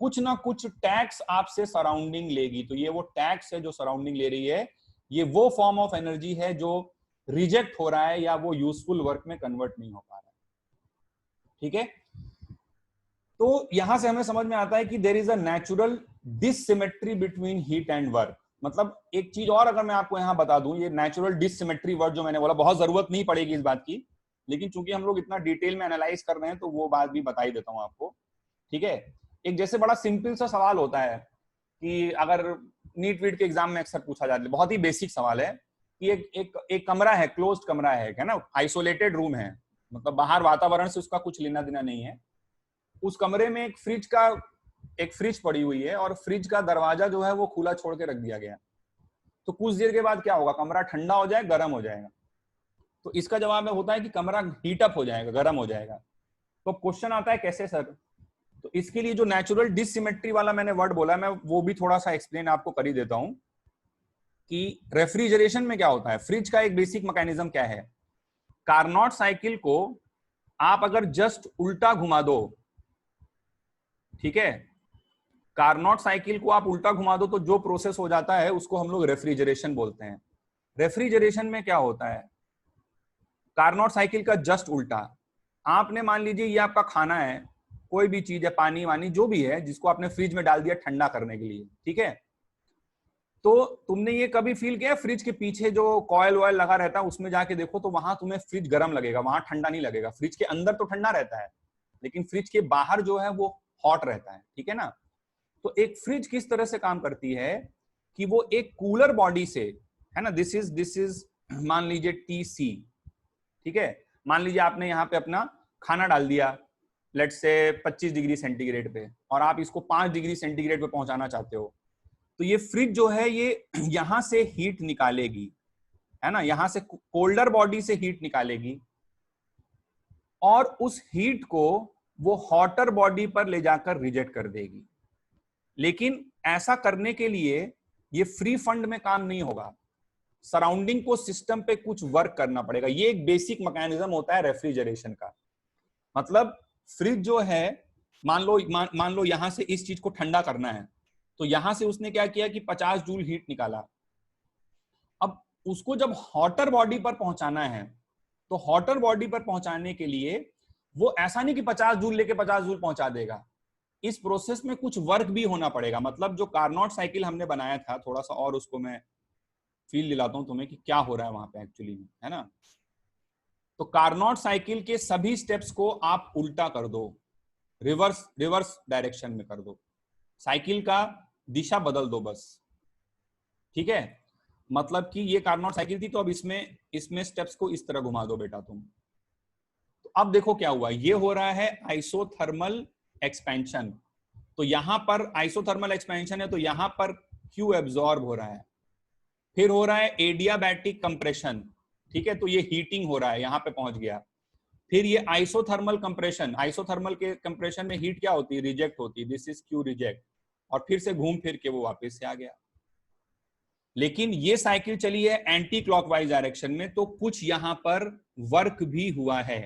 कुछ ना कुछ टैक्स आपसे सराउंडिंग लेगी। तो ये वो टैक्स है जो सराउंडिंग ले रही है, ये वो फॉर्म ऑफ एनर्जी है जो रिजेक्ट हो रहा है या वो यूजफुल वर्क में कन्वर्ट नहीं हो पा रहा है, ठीक है। तो यहां से हमें समझ में आता है कि there is a natural dissymmetry between heat and work. मतलब एक चीज और अगर मैं आपको यहां बता दूं, ये नेचुरल डिससिमेट्री वर्ड जो मैंने बोला, बहुत जरूरत नहीं पड़ेगी इस बात की, लेकिन चूंकि हम लोग इतना डिटेल में एनालाइज कर रहे हैं तो वो बात भी बता ही देता हूं आपको, ठीक है। एक जैसे बड़ा सिंपल सा सवाल होता है कि अगर नीट वीट के एग्जाम में अक्सर पूछा जाता है, बहुत ही बेसिक सवाल है कि एक कमरा है, क्लोज्ड कमरा है ना, आइसोलेटेड रूम है, मतलब बाहर वातावरण से उसका कुछ लेना देना नहीं है। उस कमरे में एक फ्रिज पड़ी हुई है और फ्रिज का दरवाजा जो है वो खुला छोड़ के रख दिया गया। तो कुछ देर के बाद क्या होगा, कमरा ठंडा हो जाए, गर्म हो जाएगा। तो इसका जवाब होता है कि कमरा हीट अप हो जाएगा, गर्म हो जाएगा। तो क्वेश्चन आता है कैसे सर? तो इसके लिए जो नेचुरल डिसिमेट्री वाला मैंने वर्ड बोला, मैं वो भी थोड़ा सा एक्सप्लेन आपको कर ही देता हूं कि रेफ्रिजरेशन में क्या होता है। फ्रिज का एक बेसिक मैकेनिज्म क्या है, कार्नोट साइकिल को आप अगर जस्ट उल्टा घुमा दो, ठीक है, कार्नोट साइकिल को आप उल्टा घुमा दो तो जो प्रोसेस हो जाता है उसको हम लोग रेफ्रिजरेशन बोलते हैं। रेफ्रिजरेशन में क्या होता है, कार्नोट साइकिल का जस्ट उल्टा। आपने मान लीजिए ये आपका खाना है, कोई भी चीज है, पानी वानी जो भी है, जिसको आपने फ्रिज में डाल दिया ठंडा करने के लिए, ठीक है। तो तुमने ये कभी फील किया, फ्रिज के पीछे जो कॉयल वॉयल लगा रहता है उसमें जाके देखो तो वहां तुम्हें फ्रिज गर्म लगेगा, वहां ठंडा नहीं लगेगा। फ्रिज के अंदर तो ठंडा रहता है लेकिन फ्रिज के बाहर जो है वो हॉट रहता है, ठीक है ना। तो एक फ्रिज किस तरह से काम करती है कि वो एक कूलर बॉडी से, है ना, दिस इज मान लीजिए टीसी, ठीक है। मान लीजिए आपने यहाँ पे अपना खाना डाल दिया, लेट्स से 25 डिग्री सेंटीग्रेड पे, और आप इसको 5 डिग्री सेंटीग्रेड पे पहुंचाना चाहते हो। तो ये फ्रिज जो है ये यहां से हीट निकालेगी, है ना, यहां से कोल्डर बॉडी से हीट निकालेगी और उस हीट को वो हॉटर बॉडी पर ले जाकर रिजेक्ट कर देगी। लेकिन ऐसा करने के लिए ये फ्री फंड में काम नहीं होगा, सराउंडिंग को, सिस्टम पे कुछ वर्क करना पड़ेगा। ये एक बेसिक मैकेनिज्म होता है रेफ्रिजरेशन का। मतलब फ्रिज जो है, मान लो यहां से इस चीज को ठंडा करना है, तो यहां से उसने क्या किया कि 50 जूल हीट निकाला। अब उसको जब हॉटर बॉडी पर पहुंचाना है, तो हॉटर बॉडी पर पहुंचाने के लिए वो ऐसा नहीं कि 50 जूल लेके 50 जूल पहुंचा देगा, इस प्रोसेस में कुछ वर्क भी होना पड़ेगा। मतलब जो कार्नोट साइकिल हमने बनाया था, थोड़ा सा और उसको मैं फील दिलाता हूं तुम्हें कि क्या हो रहा है वहां पे एक्चुअली में, है ना। तो कार्नोट साइकिल के सभी स्टेप्स को आप उल्टा कर दो, रिवर्स डायरेक्शन में कर दो, साइकिल का दिशा बदल दो बस, ठीक है। मतलब कि ये कार्नोट साइकिल थी, तो अब इसमें स्टेप्स को इस तरह घुमा दो बेटा तुम। तो अब देखो क्या हुआ, ये हो रहा है आइसोथर्मल एक्सपेंशन। तो यहां पर आइसोथर्मल एक्सपेंशन है, तो यहां पर क्यू एब्जॉर्ब हो रहा है। फिर हो रहा है एडियाबैटिक कंप्रेशन, ठीक है, तो ये हीटिंग हो रहा है, यहां पे पहुंच गया। फिर ये आइसोथर्मल कंप्रेशन, आइसोथर्मल के कंप्रेशन में हीट क्या होती है, रिजेक्ट होती है, दिस इज क्यू रिजेक्ट, और फिर से घूम फिर के वो वापस से आ गया। लेकिन ये साइकिल चली है एंटी क्लॉकवाइज डायरेक्शन में, तो कुछ यहां पर वर्क भी हुआ है।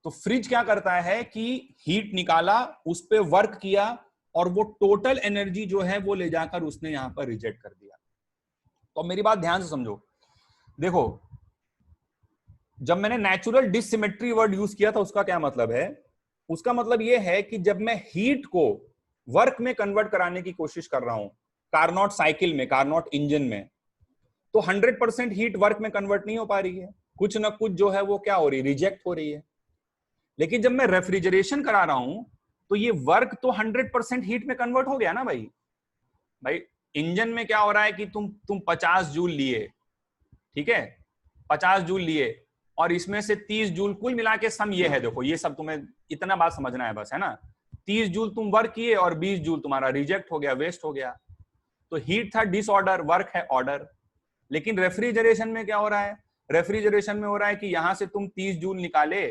तो फ्रिज क्या करता है कि हीट निकाला, उस पर वर्क किया, और वो टोटल एनर्जी जो है वो ले जाकर उसने यहां पर रिजेक्ट कर दिया। तो मेरी बात ध्यान से समझो, देखो जब मैंने नेचुरल डिसिमेट्री वर्ड यूज किया था उसका क्या मतलब है, उसका मतलब यह है कि जब मैं हीट को वर्क में कन्वर्ट कराने की कोशिश कर रहा हूं, कार्नोट साइकिल में, कार्नोट इंजन में, तो 100% हीट वर्क में कन्वर्ट नहीं हो पा रही है, कुछ ना कुछ जो है वो क्या हो रही है, रिजेक्ट हो रही है। लेकिन जब मैं रेफ्रिजरेशन करा रहा हूं तो ये वर्क तो 100% हीट में कन्वर्ट हो गया ना भाई इंजन में क्या हो रहा है कि तुम 50 जूल लिए, ठीक है, 50 जूल लिए, और इसमें से 30 जूल कुल मिला के सम ये है, देखो ये सब तुम्हें इतना बात समझना है बस, है ना। 30 जूल तुम वर्क किए और 20 जूल तुम्हारा रिजेक्ट हो गया, वेस्ट हो गया। तो हीट था डिसऑर्डर, वर्क है ऑर्डर। लेकिन रेफ्रिजरेशन में क्या हो रहा है, रेफ्रिजरेशन में हो रहा है कि यहां से तुम 30 जूल निकाले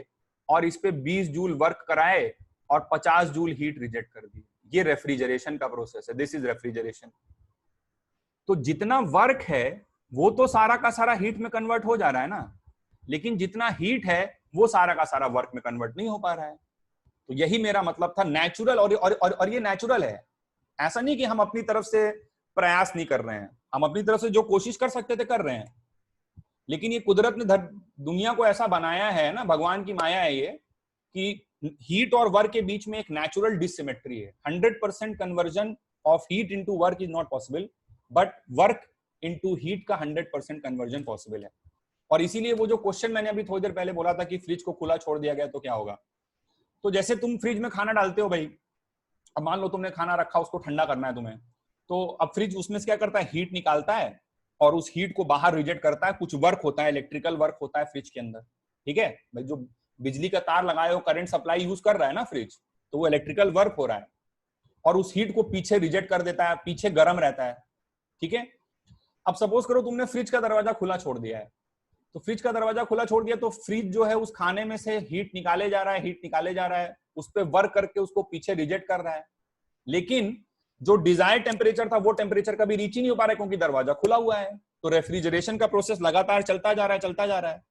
और इस पे 20 जूल वर्क कराए और 50 जूल हीट रिजेक्ट कर दी। ये रेफ्रिजरेशन का प्रोसेस है, दिस इज रेफ्रिजरेशन। तो जितना वर्क है वो तो सारा का सारा हीट में कन्वर्ट हो जा रहा है ना, लेकिन जितना हीट है वो सारा का सारा वर्क में कन्वर्ट नहीं हो पा रहा है। तो यही मेरा मतलब था, नेचुरल, और ये नेचुरल है, ऐसा नहीं कि हम अपनी तरफ से प्रयास नहीं कर रहे हैं, हम अपनी तरफ से जो कोशिश कर सकते थे कर रहे हैं। लेकिन ये कुदरत ने दुनिया को ऐसा बनाया है ना, भगवान की माया है ये, कि हीट और वर्क के बीच में एक नेचुरल डिसिमेट्री है। 100% conversion of heat into work is not possible, but work into heat का 100% कन्वर्जन पॉसिबल है। और इसीलिए वो जो क्वेश्चन मैंने अभी थोड़ी देर पहले बोला था कि फ्रिज को खुला छोड़ दिया गया तो क्या होगा, तो जैसे तुम फ्रिज में खाना डालते हो भाई, अब मान लो तुमने खाना रखा, उसको ठंडा करना है तुम्हें, तो अब फ्रिज उसमें से क्या करता है, हीट निकालता है, और उस हीट को बाहर रिजेक्ट करता है, कुछ वर्क होता है, इलेक्ट्रिकल वर्क होता है फ्रिज के अंदर, ठीक है भाई, जो बिजली का तार लगाए हो, करंट सप्लाई यूज कर रहा है ना फ्रिज, तो वो इलेक्ट्रिकल वर्क हो रहा है और उस हीट को पीछे रिजेक्ट कर देता है, पीछे गर्म रहता है, ठीक है। अब सपोज करो तुमने फ्रिज का दरवाजा खुला छोड़ दिया है, तो फ्रिज का दरवाजा खुला छोड़ दिया तो फ्रिज जो है उस खाने में से हीट निकाले जा रहा है, हीट निकाले जा रहा है, उस पर वर्क करके उसको पीछे रिजेक्ट कर रहा है, लेकिन जो डिजायर्ड टेम्परेचर था वो टेम्परेचर कभी रीच ही नहीं हो पा रहा है क्योंकि दरवाजा खुला हुआ है। तो रेफ्रिजरेशन का प्रोसेस लगातार चलता जा रहा है, चलता जा रहा है,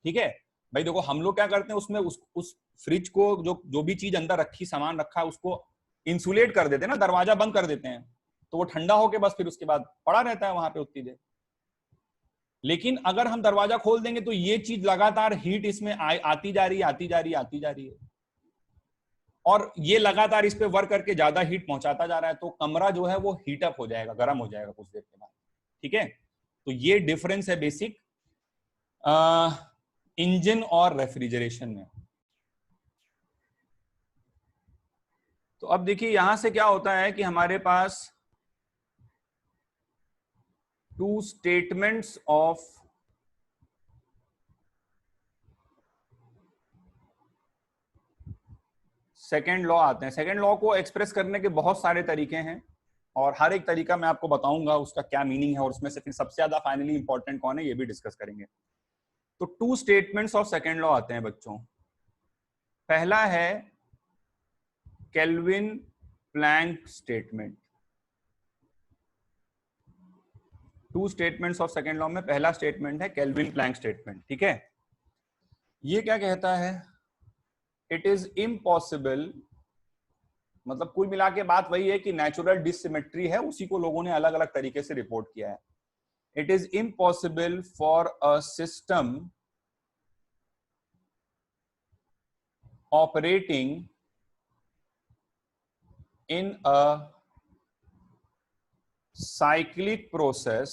ठीक है भाई। देखो हम लोग क्या करते हैं, उसमें उस फ्रिज को जो भी चीज अंदर रखी, सामान रखा है, उसको इंसुलेट कर देते हैं ना, दरवाजा बंद कर देते हैं, तो वो ठंडा होके बस फिर उसके बाद पड़ा रहता है वहां पे उतनी देर। लेकिन अगर हम दरवाजा खोल देंगे तो ये चीज लगातार हीट इसमें आती जा रही है, आती जा रही है, आती जा रही है, और ये लगातार इस पे वर्क करके ज्यादा हीट पहुंचाता जा रहा है, तो कमरा जो है वो हीटअप हो जाएगा, गर्म हो जाएगा कुछ देर के बाद, ठीक है। तो ये डिफरेंस है बेसिक इंजन और रेफ्रिजरेशन में। तो अब देखिए यहां से क्या होता है कि हमारे पास two statements of second law आते हैं। सेकेंड लॉ को एक्सप्रेस करने के बहुत सारे तरीके हैं और हर एक तरीका मैं आपको बताऊंगा उसका क्या मीनिंग है, और उसमें से फिर सबसे ज्यादा फाइनली इंपॉर्टेंट कौन है ये भी डिस्कस करेंगे। तो two statements of second law आते हैं बच्चों। पहला है Kelvin Planck statement. Two statements of second law में पहला स्टेटमेंट है केल्विन प्लैंक स्टेटमेंट, ठीक है। ये क्या कहता है, इट इज इम्पॉसिबल, मतलब कुल मिला के बात वही है कि नेचुरल डिसिमेट्री है, उसी को लोगों ने अलग अलग तरीके से रिपोर्ट किया है। It is impossible for a system operating in a cyclic process,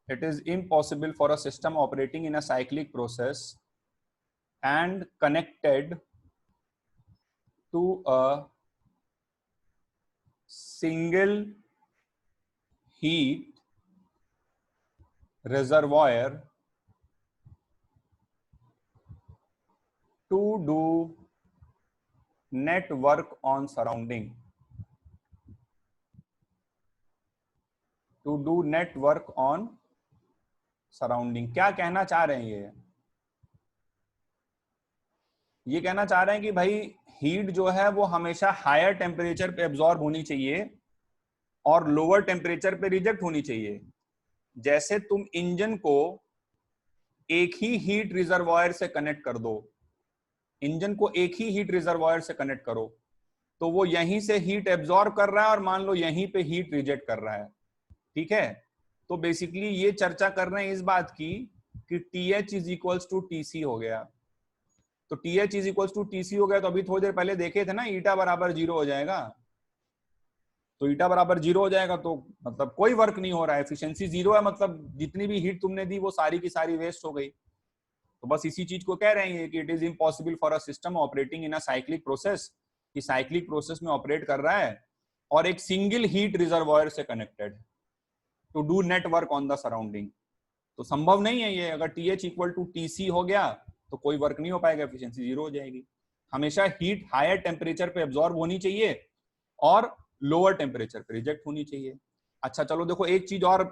it is impossible for a system operating in a cyclic process and connected to a single heat reservoir to do net work on surrounding, to do net work on surrounding. क्या कहना चाह रहे हैं ये कहना चाह रहे हैं कि भाई हीट जो है वो हमेशा हायर टेम्परेचर पे एब्जॉर्ब होनी चाहिए और लोअर टेम्परेचर पे रिजेक्ट होनी चाहिए। जैसे तुम इंजन को एक ही हीट रिजर्वायर से कनेक्ट कर दो, इंजन को एक ही हीट रिजर्वायर से कनेक्ट करो तो वो यहीं से हीट एब्जॉर्ब कर रहा है और मान लो यहीं पे हीट रिजेक्ट कर रहा है, ठीक है। तो बेसिकली ये चर्चा कर रहे हैं इस बात की कि TH is equals to TC हो गया। तो TH is equals to TC हो गया तो अभी थोड़ी देर पहले देखे थे ना, ईटा बराबर 0 हो जाएगा। तो ईटा बराबर 0 हो जाएगा तो मतलब कोई वर्क नहीं हो रहा है, एफिशिएंसी 0 है, मतलब जितनी भी हीट तुमने दी वो सारी की सारी वेस्ट हो गई। तो बस इसी चीज को कह रहे हैं कि it is impossible for a system operating in a cyclic process, कि साइक्लिक प्रोसेस में ऑपरेट कर रहा है और एक सिंगल हीट रिजर्वायर से connected to do net work on the surrounding. तो संभव नहीं है ये, अगर TH इक्वल टू TC हो गया तो कोई वर्क नहीं हो पाएगा, एफिशिएंसी 0 हो जाएगी। हमेशा हीट हायर टेम्परेचर पे एब्जॉर्ब होनी चाहिए और लोअर टेम्परेचर पे रिजेक्ट होनी चाहिए। अच्छा चलो देखो एक चीज और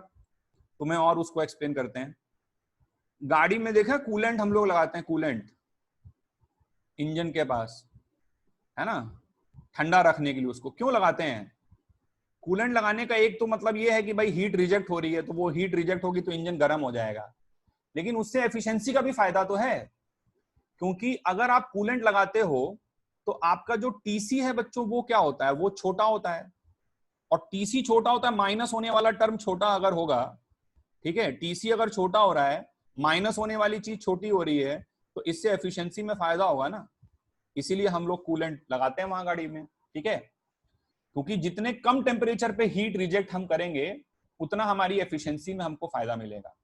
तुम्हें और उसको एक्सप्लेन करते हैं। गाड़ी में देखा कूलेंट हम लोग लगाते हैं, कूलेंट इंजन के पास है ना, ठंडा रखने के लिए उसको क्यों लगाते हैं? कूलेंट लगाने का एक तो मतलब ये है कि भाई हीट रिजेक्ट हो रही है तो वो हीट रिजेक्ट होगी तो इंजन गर्म हो जाएगा, लेकिन उससे एफिशिएंसी का भी फायदा तो है, क्योंकि अगर आप कूलेंट लगाते हो तो आपका जो TC है बच्चों वो क्या होता है, वो छोटा होता है, और TC छोटा होता है, माइनस होने वाला टर्म छोटा अगर होगा, ठीक है, TC अगर छोटा हो रहा है, माइनस होने वाली चीज छोटी हो रही है, तो इससे एफिशिएंसी में फायदा होगा ना, इसीलिए हम लोग कूलेंट लगाते हैं वहां गाड़ी में, ठीक है। क्योंकि जितने कम टेम्परेचर पे हीट रिजेक्ट हम करेंगे उतना हमारी एफिशिएंसी में हमको फायदा मिलेगा।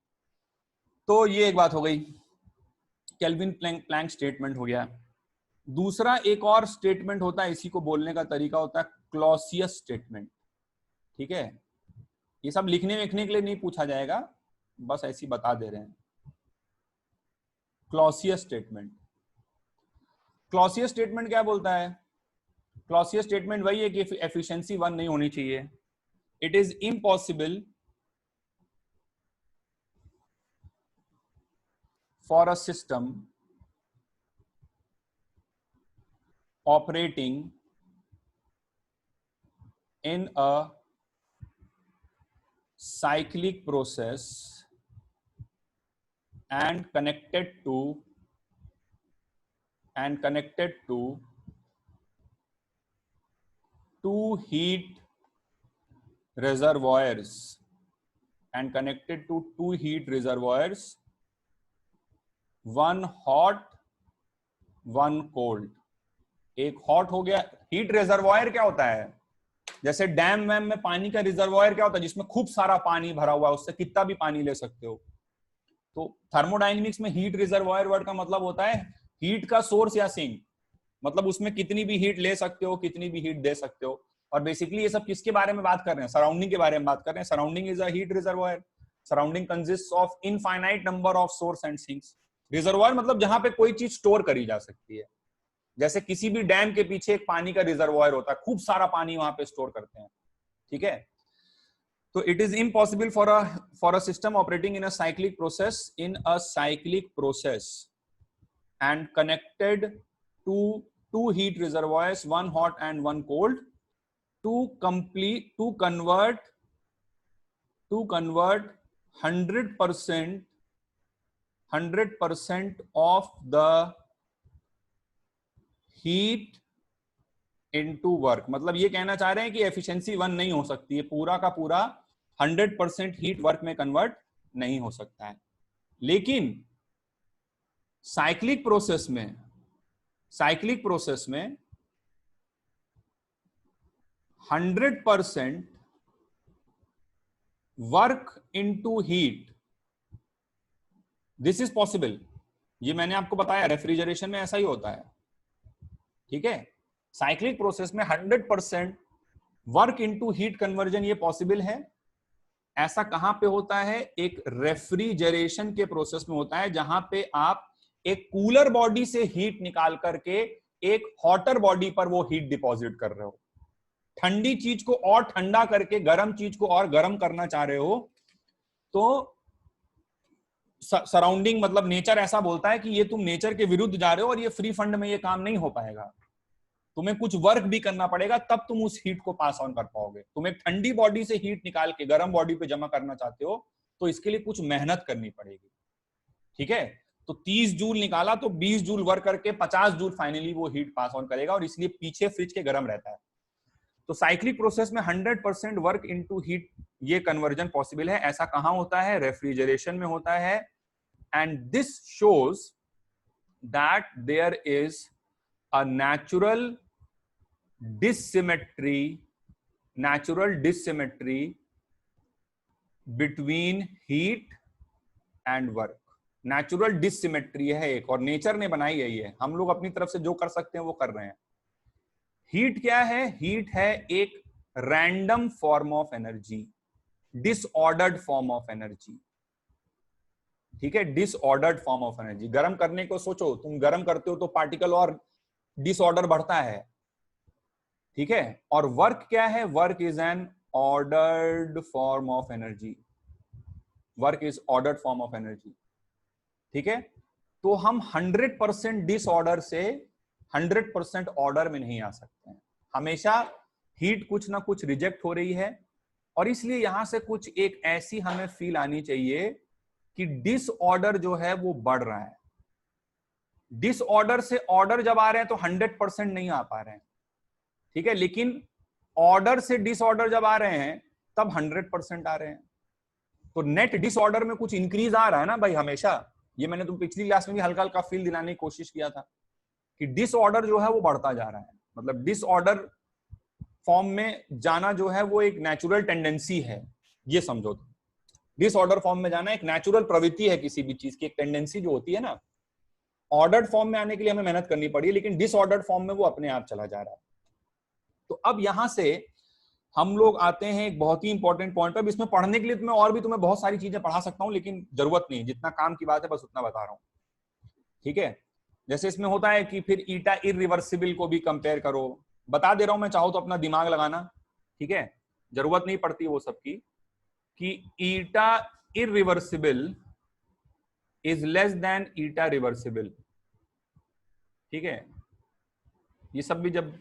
तो ये एक बात हो गई, केल्विन प्लैंक स्टेटमेंट हो गया। दूसरा एक और स्टेटमेंट होता है, इसी को बोलने का तरीका होता है क्लॉसियस स्टेटमेंट, ठीक है। ये सब लिखने लिखने के लिए नहीं पूछा जाएगा, बस ऐसी बता दे रहे हैं। क्लॉसियस स्टेटमेंट, क्लॉसियस स्टेटमेंट क्या बोलता है? क्लॉसियस स्टेटमेंट वही है कि एफिशिएंसी 1 नहीं होनी चाहिए। It is impossible for a system operating in a cyclic process and connected to two heat reservoirs one hot one cold। एक हॉट हो गया, हीट रिजर्वॉयर क्या होता है? जैसे डैम वैम में पानी का रिजर्वॉयर क्या होता है? जिसमें खूब सारा पानी भरा हुआ है, उससे कितना भी पानी ले सकते हो। तो थर्मोडायनेमिक्स में हीट रिजर्वॉयर वर्ड का मतलब होता है हीट का सोर्स या सिंक, मतलब उसमें कितनी भी हीट ले सकते हो, कितनी भी हीट दे सकते हो। और बेसिकली ये सब किसके बारे में बात कर रहे हैं? सराउंडिंग के बारे में बात कर रहे हैं। Surrounding is a heat reservoir. Surrounding consists of infinite number of source and sinks. Reservoir मतलब जहां पे कोई चीज स्टोर करी जा सकती है। जैसे किसी भी डैम के पीछे एक पानी का रिजर्वॉयर होता है, खूब सारा पानी वहां पे स्टोर करते हैं, ठीक है। तो it is impossible for a system operating in a cyclic process and connected to two heat reservoirs, one hot and one cold, to convert 100% of the heat into work। मतलब ये कहना चाह रहे हैं कि एफिशिएंसी 1 नहीं हो सकती है, पूरा का पूरा 100% हीट वर्क में कन्वर्ट नहीं हो सकता है। लेकिन साइक्लिक प्रोसेस में 100% work into heat, this is possible. ये मैंने आपको बताया रेफ्रिजरेशन में ऐसा ही होता है, ठीक है। साइक्लिक प्रोसेस में 100% वर्क इनटू हीट कन्वर्जन ये पॉसिबल है। ऐसा कहां पे होता है? एक रेफ्रिजरेशन के प्रोसेस में होता है, जहां पे आप एक कूलर बॉडी से हीट निकाल करके एक हॉटर बॉडी पर वो हीट डिपॉजिट कर रहे हो। ठंडी चीज को और ठंडा करके गर्म चीज को और गर्म करना चाह रहे हो। तो सराउंडिंग मतलब नेचर ऐसा बोलता है कि ये तुम नेचर के विरुद्ध जा रहे हो और ये फ्री फंड में ये काम नहीं हो पाएगा, तुम्हें कुछ वर्क भी करना पड़ेगा, तब तुम उस हीट को पास ऑन कर पाओगे। तुम एक ठंडी बॉडी से हीट निकाल के गर्म बॉडी पे जमा करना चाहते हो, तो इसके लिए कुछ मेहनत करनी पड़ेगी, ठीक है। तो 30 जूल निकाला तो 20 जूल वर्क करके 50 जूल फाइनली वो हीट पास ऑन करेगा, और इसलिए पीछे फ्रिज के गर्म रहता है। तो साइक्लिक प्रोसेस में 100% वर्क इनटू हीट ये कन्वर्जन पॉसिबल है। ऐसा कहां होता है? रेफ्रिजरेशन में होता है। And this shows that there is a natural dissymmetry between heat and work। Natural dissymmetry है एक, और नेचर ने बनाई है ये, हम लोग अपनी तरफ से जो कर सकते हैं वो कर रहे हैं। हीट क्या है? हीट है एक random form of energy, disordered form of energy, ठीक है। Disordered form of energy. गर्म करने को सोचो, तुम गर्म करते हो तो पार्टिकल और डिसऑर्डर बढ़ता है, ठीक है। और वर्क क्या है? Work is an ordered form of energy. Work is ordered form of energy, ठीक है। तो हम 100% डिसऑर्डर से 100% ऑर्डर में नहीं आ सकते हैं। हमेशा हीट कुछ ना कुछ रिजेक्ट हो रही है, और इसलिए यहां से कुछ एक ऐसी हमें फील आनी चाहिए कि डिसऑर्डर जो है वो बढ़ रहा है। डिसऑर्डर से ऑर्डर जब आ रहे हैं तो 100% नहीं आ पा रहे हैं, ठीक है। लेकिन ऑर्डर से डिसऑर्डर जब आ रहे हैं तब 100% आ रहे हैं। तो नेट डिसऑर्डर में कुछ इंक्रीज आ रहा है ना भाई हमेशा। ये मैंने तुम पिछली क्लास में भी हल्का हल्का फील दिलाने की कोशिश किया था कि डिसऑर्डर जो है वो बढ़ता जा रहा है। मतलब डिसऑर्डर फॉर्म में जाना जो है वो एक नेचुरल टेंडेंसी है, ये समझो। तो डिसऑर्डर फॉर्म में जाना एक नेचुरल प्रवृत्ति है किसी भी चीज की, एक टेंडेंसी जो होती है ना। ऑर्डर्ड फॉर्म में आने के लिए हमें मेहनत करनी पड़ी, लेकिन डिसऑर्डर्ड फॉर्म में वो अपने आप चला जा रहा है। तो अब यहां से हम लोग आते हैं एक बहुत ही इंपॉर्टेंट पॉइंट पर। इसमें पढ़ने के लिए मैं और भी तुम्हें बहुत सारी चीजें पढ़ा सकता हूँ, लेकिन जरूरत नहीं, जितना काम की बात है बस उतना बता रहा हूँ, ठीक है। जैसे इसमें होता है कि फिर ईटा इरिवर्सिबल को भी कंपेयर करो, बता दे रहा हूं मैं, चाहो तो अपना दिमाग लगाना, ठीक है, जरूरत नहीं पड़ती वो सबकी, कि eta irreversible is less than eta reversible, ठीक है। ये सब भी जब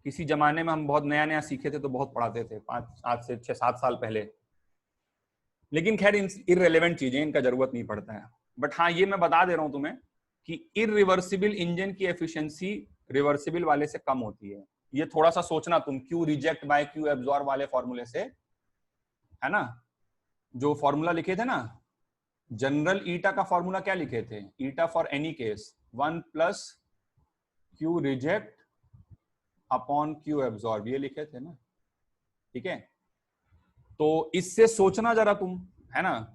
किसी जमाने में हम बहुत नया नया सीखे थे तो बहुत पढ़ाते थे, आज से 6-7 साल पहले, लेकिन खैर इररिलेवेंट चीजें, इनका जरूरत नहीं पड़ता है। बट हाँ, ये मैं बता दे रहा हूं तुम्हें कि इरिवर्सिबल इंजन की एफिशिएंसी रिवर्सिबल वाले से कम होती है। ये थोड़ा सा सोचना तुम, Q reject by Q absorb वाले फॉर्मूले से, है ना, जो फॉर्मूला लिखे थे ना, जनरल ईटा का फॉर्मूला क्या लिखे थे, eta for any case 1 plus Q reject upon Q absorb, ये लिखे थे ना, ठीक है। तो इससे सोचना जरा तुम, है ना,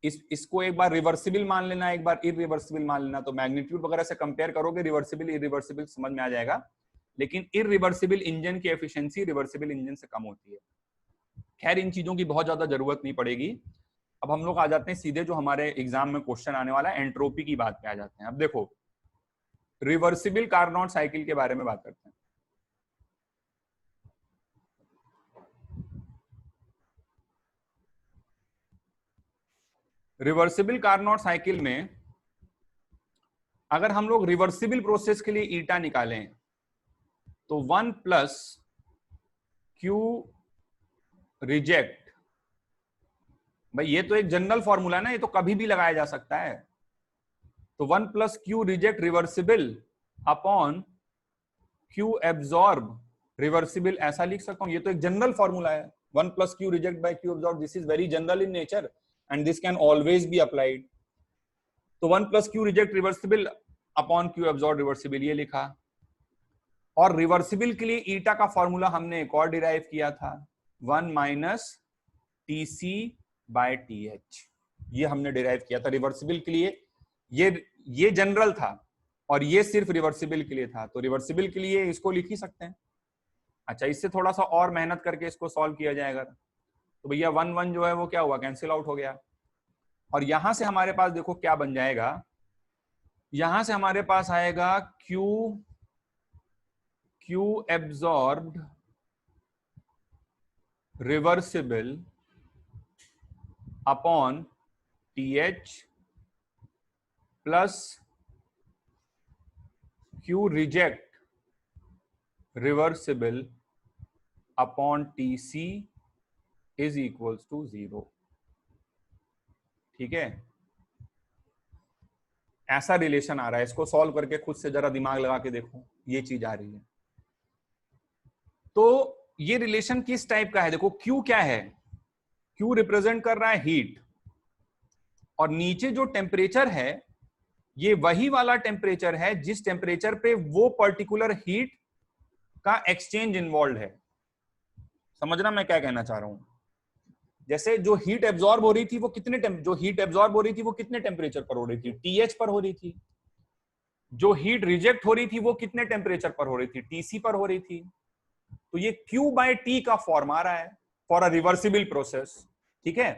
इसको एक बार रिवर्सिबल मान लेना, एक बार इरिवर्सिबल मान लेना, तो मैग्नीट्यूड वगैरह से कंपेयर करोगे, रिवर्सिबल इरिवर्सिबल समझ में आ जाएगा। लेकिन इरिवर्सिबल इंजन की एफिशिएंसी रिवर्सिबल इंजन से कम होती है। खैर इन चीजों की बहुत ज्यादा जरूरत नहीं पड़ेगी। अब हम लोग आ जाते हैं सीधे जो हमारे एग्जाम में क्वेश्चन आने वाला है, एंट्रोपी की बात पे आ जाते हैं। अब देखो, रिवर्सिबल कार्नोट साइकिल के बारे में बात करते हैं। रिवर्सिबल कार्नोट साइकिल में अगर हम लोग रिवर्सिबल प्रोसेस के लिए ईटा निकालें तो 1 प्लस क्यू रिजेक्ट, भाई ये तो एक जनरल फॉर्मूला है ना, ये तो कभी भी लगाया जा सकता है। तो 1 plus Q reject reversible upon Q absorb reversible, ऐसा लिख सकता हूं। ये तो एक जनरल फॉर्मूला है, 1 plus Q reject by Q absorb, this is very general in nature and this can always be applied. तो 1 plus Q reject reversible upon Q absorb reversible, ये लिखा। और रिवर्सिबल के लिए ईटा का फॉर्मूला हमने एक और डिराइव किया था, 1 माइनस टीसी बाय टीएच, ये हमने डिराइव किया था रिवर्सिबल के लिए। ये जनरल था और ये सिर्फ रिवर्सिबल के लिए था, तो रिवर्सिबल के लिए इसको लिख ही सकते हैं। अच्छा, इससे थोड़ा सा और मेहनत करके इसको सॉल्व किया जाएगा तो भैया 1 1 जो है वो क्या हुआ, कैंसिल आउट हो गया। और यहां से हमारे पास देखो क्या बन जाएगा, यहां से हमारे पास आएगा Q absorbed reversible upon TH plus Q reject reversible upon TC is equals to 0, ठीक है। ऐसा रिलेशन आ रहा है, इसको सॉल्व करके खुद से जरा दिमाग लगा के देखो, ये चीज आ रही है। तो ये रिलेशन किस टाइप का है, देखो Q क्या है, Q रिप्रेजेंट कर रहा है हीट, और नीचे जो टेम्परेचर है ये वही वाला टेम्परेचर है जिस टेम्परेचर पे वो पर्टिकुलर हीट का एक्सचेंज इन्वॉल्व है। समझना मैं क्या कहना चाह रहा हूं, जैसे जो हीट एब्जॉर्ब हो रही थी वो कितने टेम्परेचर पर हो रही थी, टीएच पर हो रही थी। जो हीट रिजेक्ट हो रही थी वो कितने टेम्परेचर पर हो रही थी, टीसी पर हो रही थी। तो ये Q बाय T का फॉर्म आ रहा है फॉर अ रिवर्सिबल प्रोसेस, ठीक है।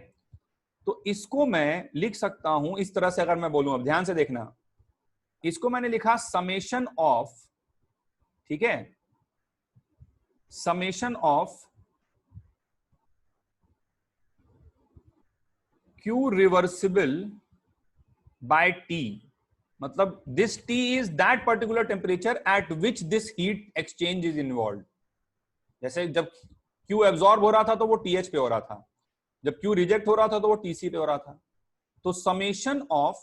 तो इसको मैं लिख सकता हूं इस तरह से, अगर मैं बोलूं, अब ध्यान से देखना, इसको मैंने लिखा समेशन ऑफ, ठीक है, summation of Q reversible by T, मतलब this T is that particular temperature at which this heat exchange is involve. जैसे जब Q एब्जॉर्ब हो रहा था तो वो TH पे हो रहा था, जब Q रिजेक्ट हो रहा था तो वो TC पे हो रहा था। तो summation of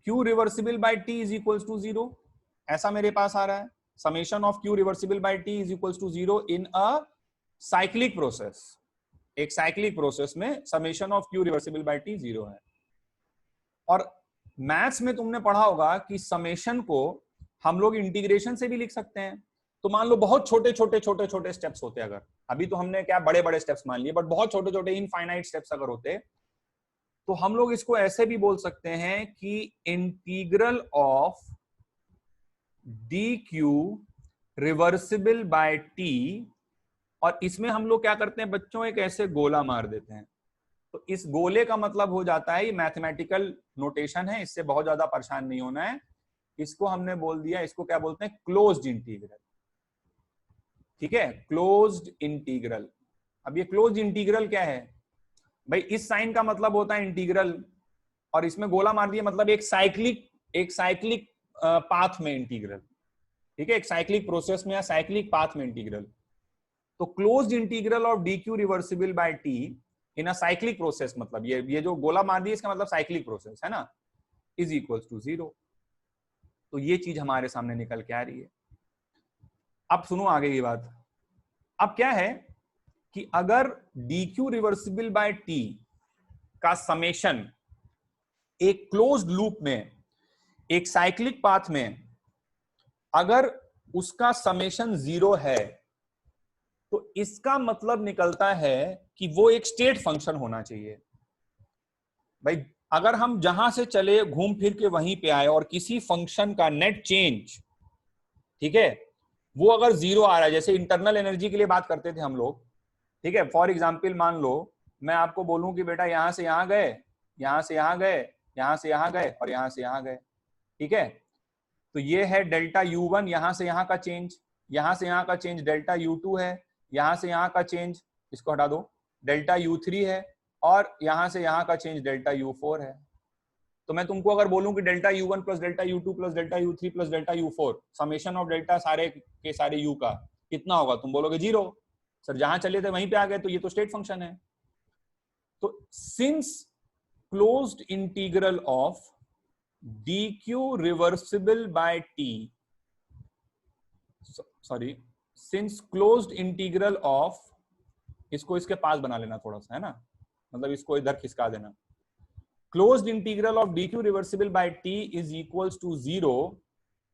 Q reversible by T is equals to 0, ऐसा मेरे पास आ रहा है। Summation of Q reversible by T is equals to 0 in a cyclic process. एक साइक्लिक प्रोसेस में summation of Q reversible by T 0 है। और मैथ्स में तुमने पढ़ा होगा कि समेशन को हम लोग इंटीग्रेशन से भी लिख सकते हैं। तो मान लो बहुत छोटे छोटे स्टेप्स होते, अगर अभी तो हमने क्या बड़े बड़े स्टेप्स मान लिए, बट बहुत छोटे छोटे इनफाइनाइट स्टेप्स अगर होते तो हम लोग इसको ऐसे भी बोल सकते हैं कि integral of D Q reversible by T और इसमें हम लोग क्या करते हैं बच्चों, एक ऐसे गोला मार देते हैं। तो इस गोले का मतलब हो जाता है, ये मैथमेटिकल नोटेशन है, इससे बहुत ज्यादा परेशान नहीं होना है। इसको हमने बोल दिया, इसको क्या बोलते हैं, क्लोज्ड इंटीग्रल। ठीक है, क्लोज्ड इंटीग्रल। अब ये क्लोज्ड इंटीग्रल क्या है भाई, इस साइन का मतलब होता है इंटीग्रल, और इसमें गोला मार दिया मतलब एक साइक्लिक पाथ में इंटीग्रल। ठीक है, एक साइक्लिक प्रोसेस में या साइक्लिक पाथ में इंटीग्रल। तो closed integral of D Q reversible by T in a cyclic process, मतलब ये जो गोला मार दिया इसका मतलब साइक्लिक प्रोसेस है ना, इज इक्वल टू 0। तो ये चीज हमारे सामने निकल के आ रही है। अब सुनो आगे की बात। अब क्या है कि अगर D Q reversible by T का समेशन एक क्लोज्ड लूप में, एक साइक्लिक पाथ में, अगर उसका समेशन 0 है, तो इसका मतलब निकलता है कि वो एक स्टेट फंक्शन होना चाहिए। भाई अगर हम जहां से चले घूम फिर के वहीं पे आए और किसी फंक्शन का नेट चेंज, ठीक है, वो अगर 0 आ रहा है, जैसे इंटरनल एनर्जी के लिए बात करते थे हम लोग। ठीक है, फॉर एग्जाम्पल मान लो मैं आपको बोलूं कि बेटा यहां से यहां गए, यहां से यहां गए, यहां से यहां गए और यहां से यहां गए। ठीक है, तो ये है डेल्टा U1, यहां से यहां का चेंज, यहां से यहां का चेंज डेल्टा U2 है, यहां से यहां का चेंज, इसको हटा दो, डेल्टा U3 है, और यहां से यहां का चेंज डेल्टा U4 है। तो मैं तुमको अगर बोलूं कि delta U1 plus delta U2 plus delta U3 plus delta U4, summation of delta सारे के सारे U का कितना होगा, तुम बोलोगे 0। सर जहां चले थे वहीं पे आ गए, तो ये तो स्टेट फंक्शन है। तो since closed integral of dq reversible by t, sorry, since closed integral of, इसको इसके पास बना लेना थोड़ा सा, है ना, मतलब इसको इधर खिसका देना। Closed integral of dq reversible by t is equals to 0।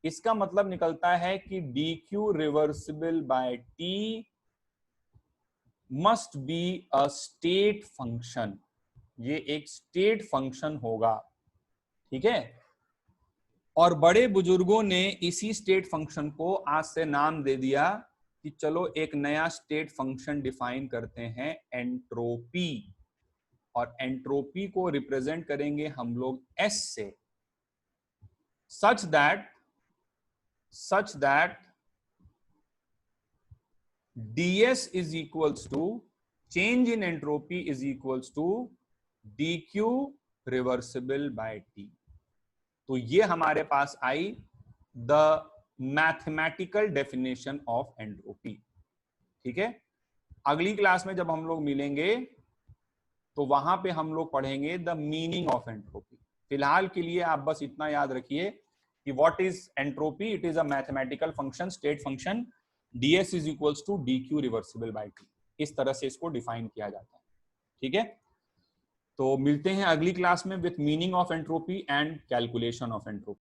इसका मतलब निकलता है कि dq reversible by t must be a state function, ये एक स्टेट फंक्शन होगा। ठीक है, और बड़े बुजुर्गों ने इसी स्टेट फंक्शन को आज से नाम दे दिया कि चलो एक नया स्टेट फंक्शन डिफाइन करते हैं, एंट्रोपी। और एंट्रोपी को रिप्रेजेंट करेंगे हम लोग एस से, such that ds is equals to change in entropy is equals to dq reversible by t। तो ये हमारे पास आई the mathematical definition of entropy. ठीक है, अगली क्लास में जब हम लोग मिलेंगे तो वहां पे हम लोग पढ़ेंगे द मीनिंग ऑफ एंट्रोपी। फिलहाल के लिए आप बस इतना याद रखिए कि what is entropy, it is a mathematical function, state function, ds is equals to dq reversible by t। इस तरह से इसको डिफाइन किया जाता है। ठीक है, तो मिलते हैं अगली क्लास में with meaning of entropy and calculation of entropy.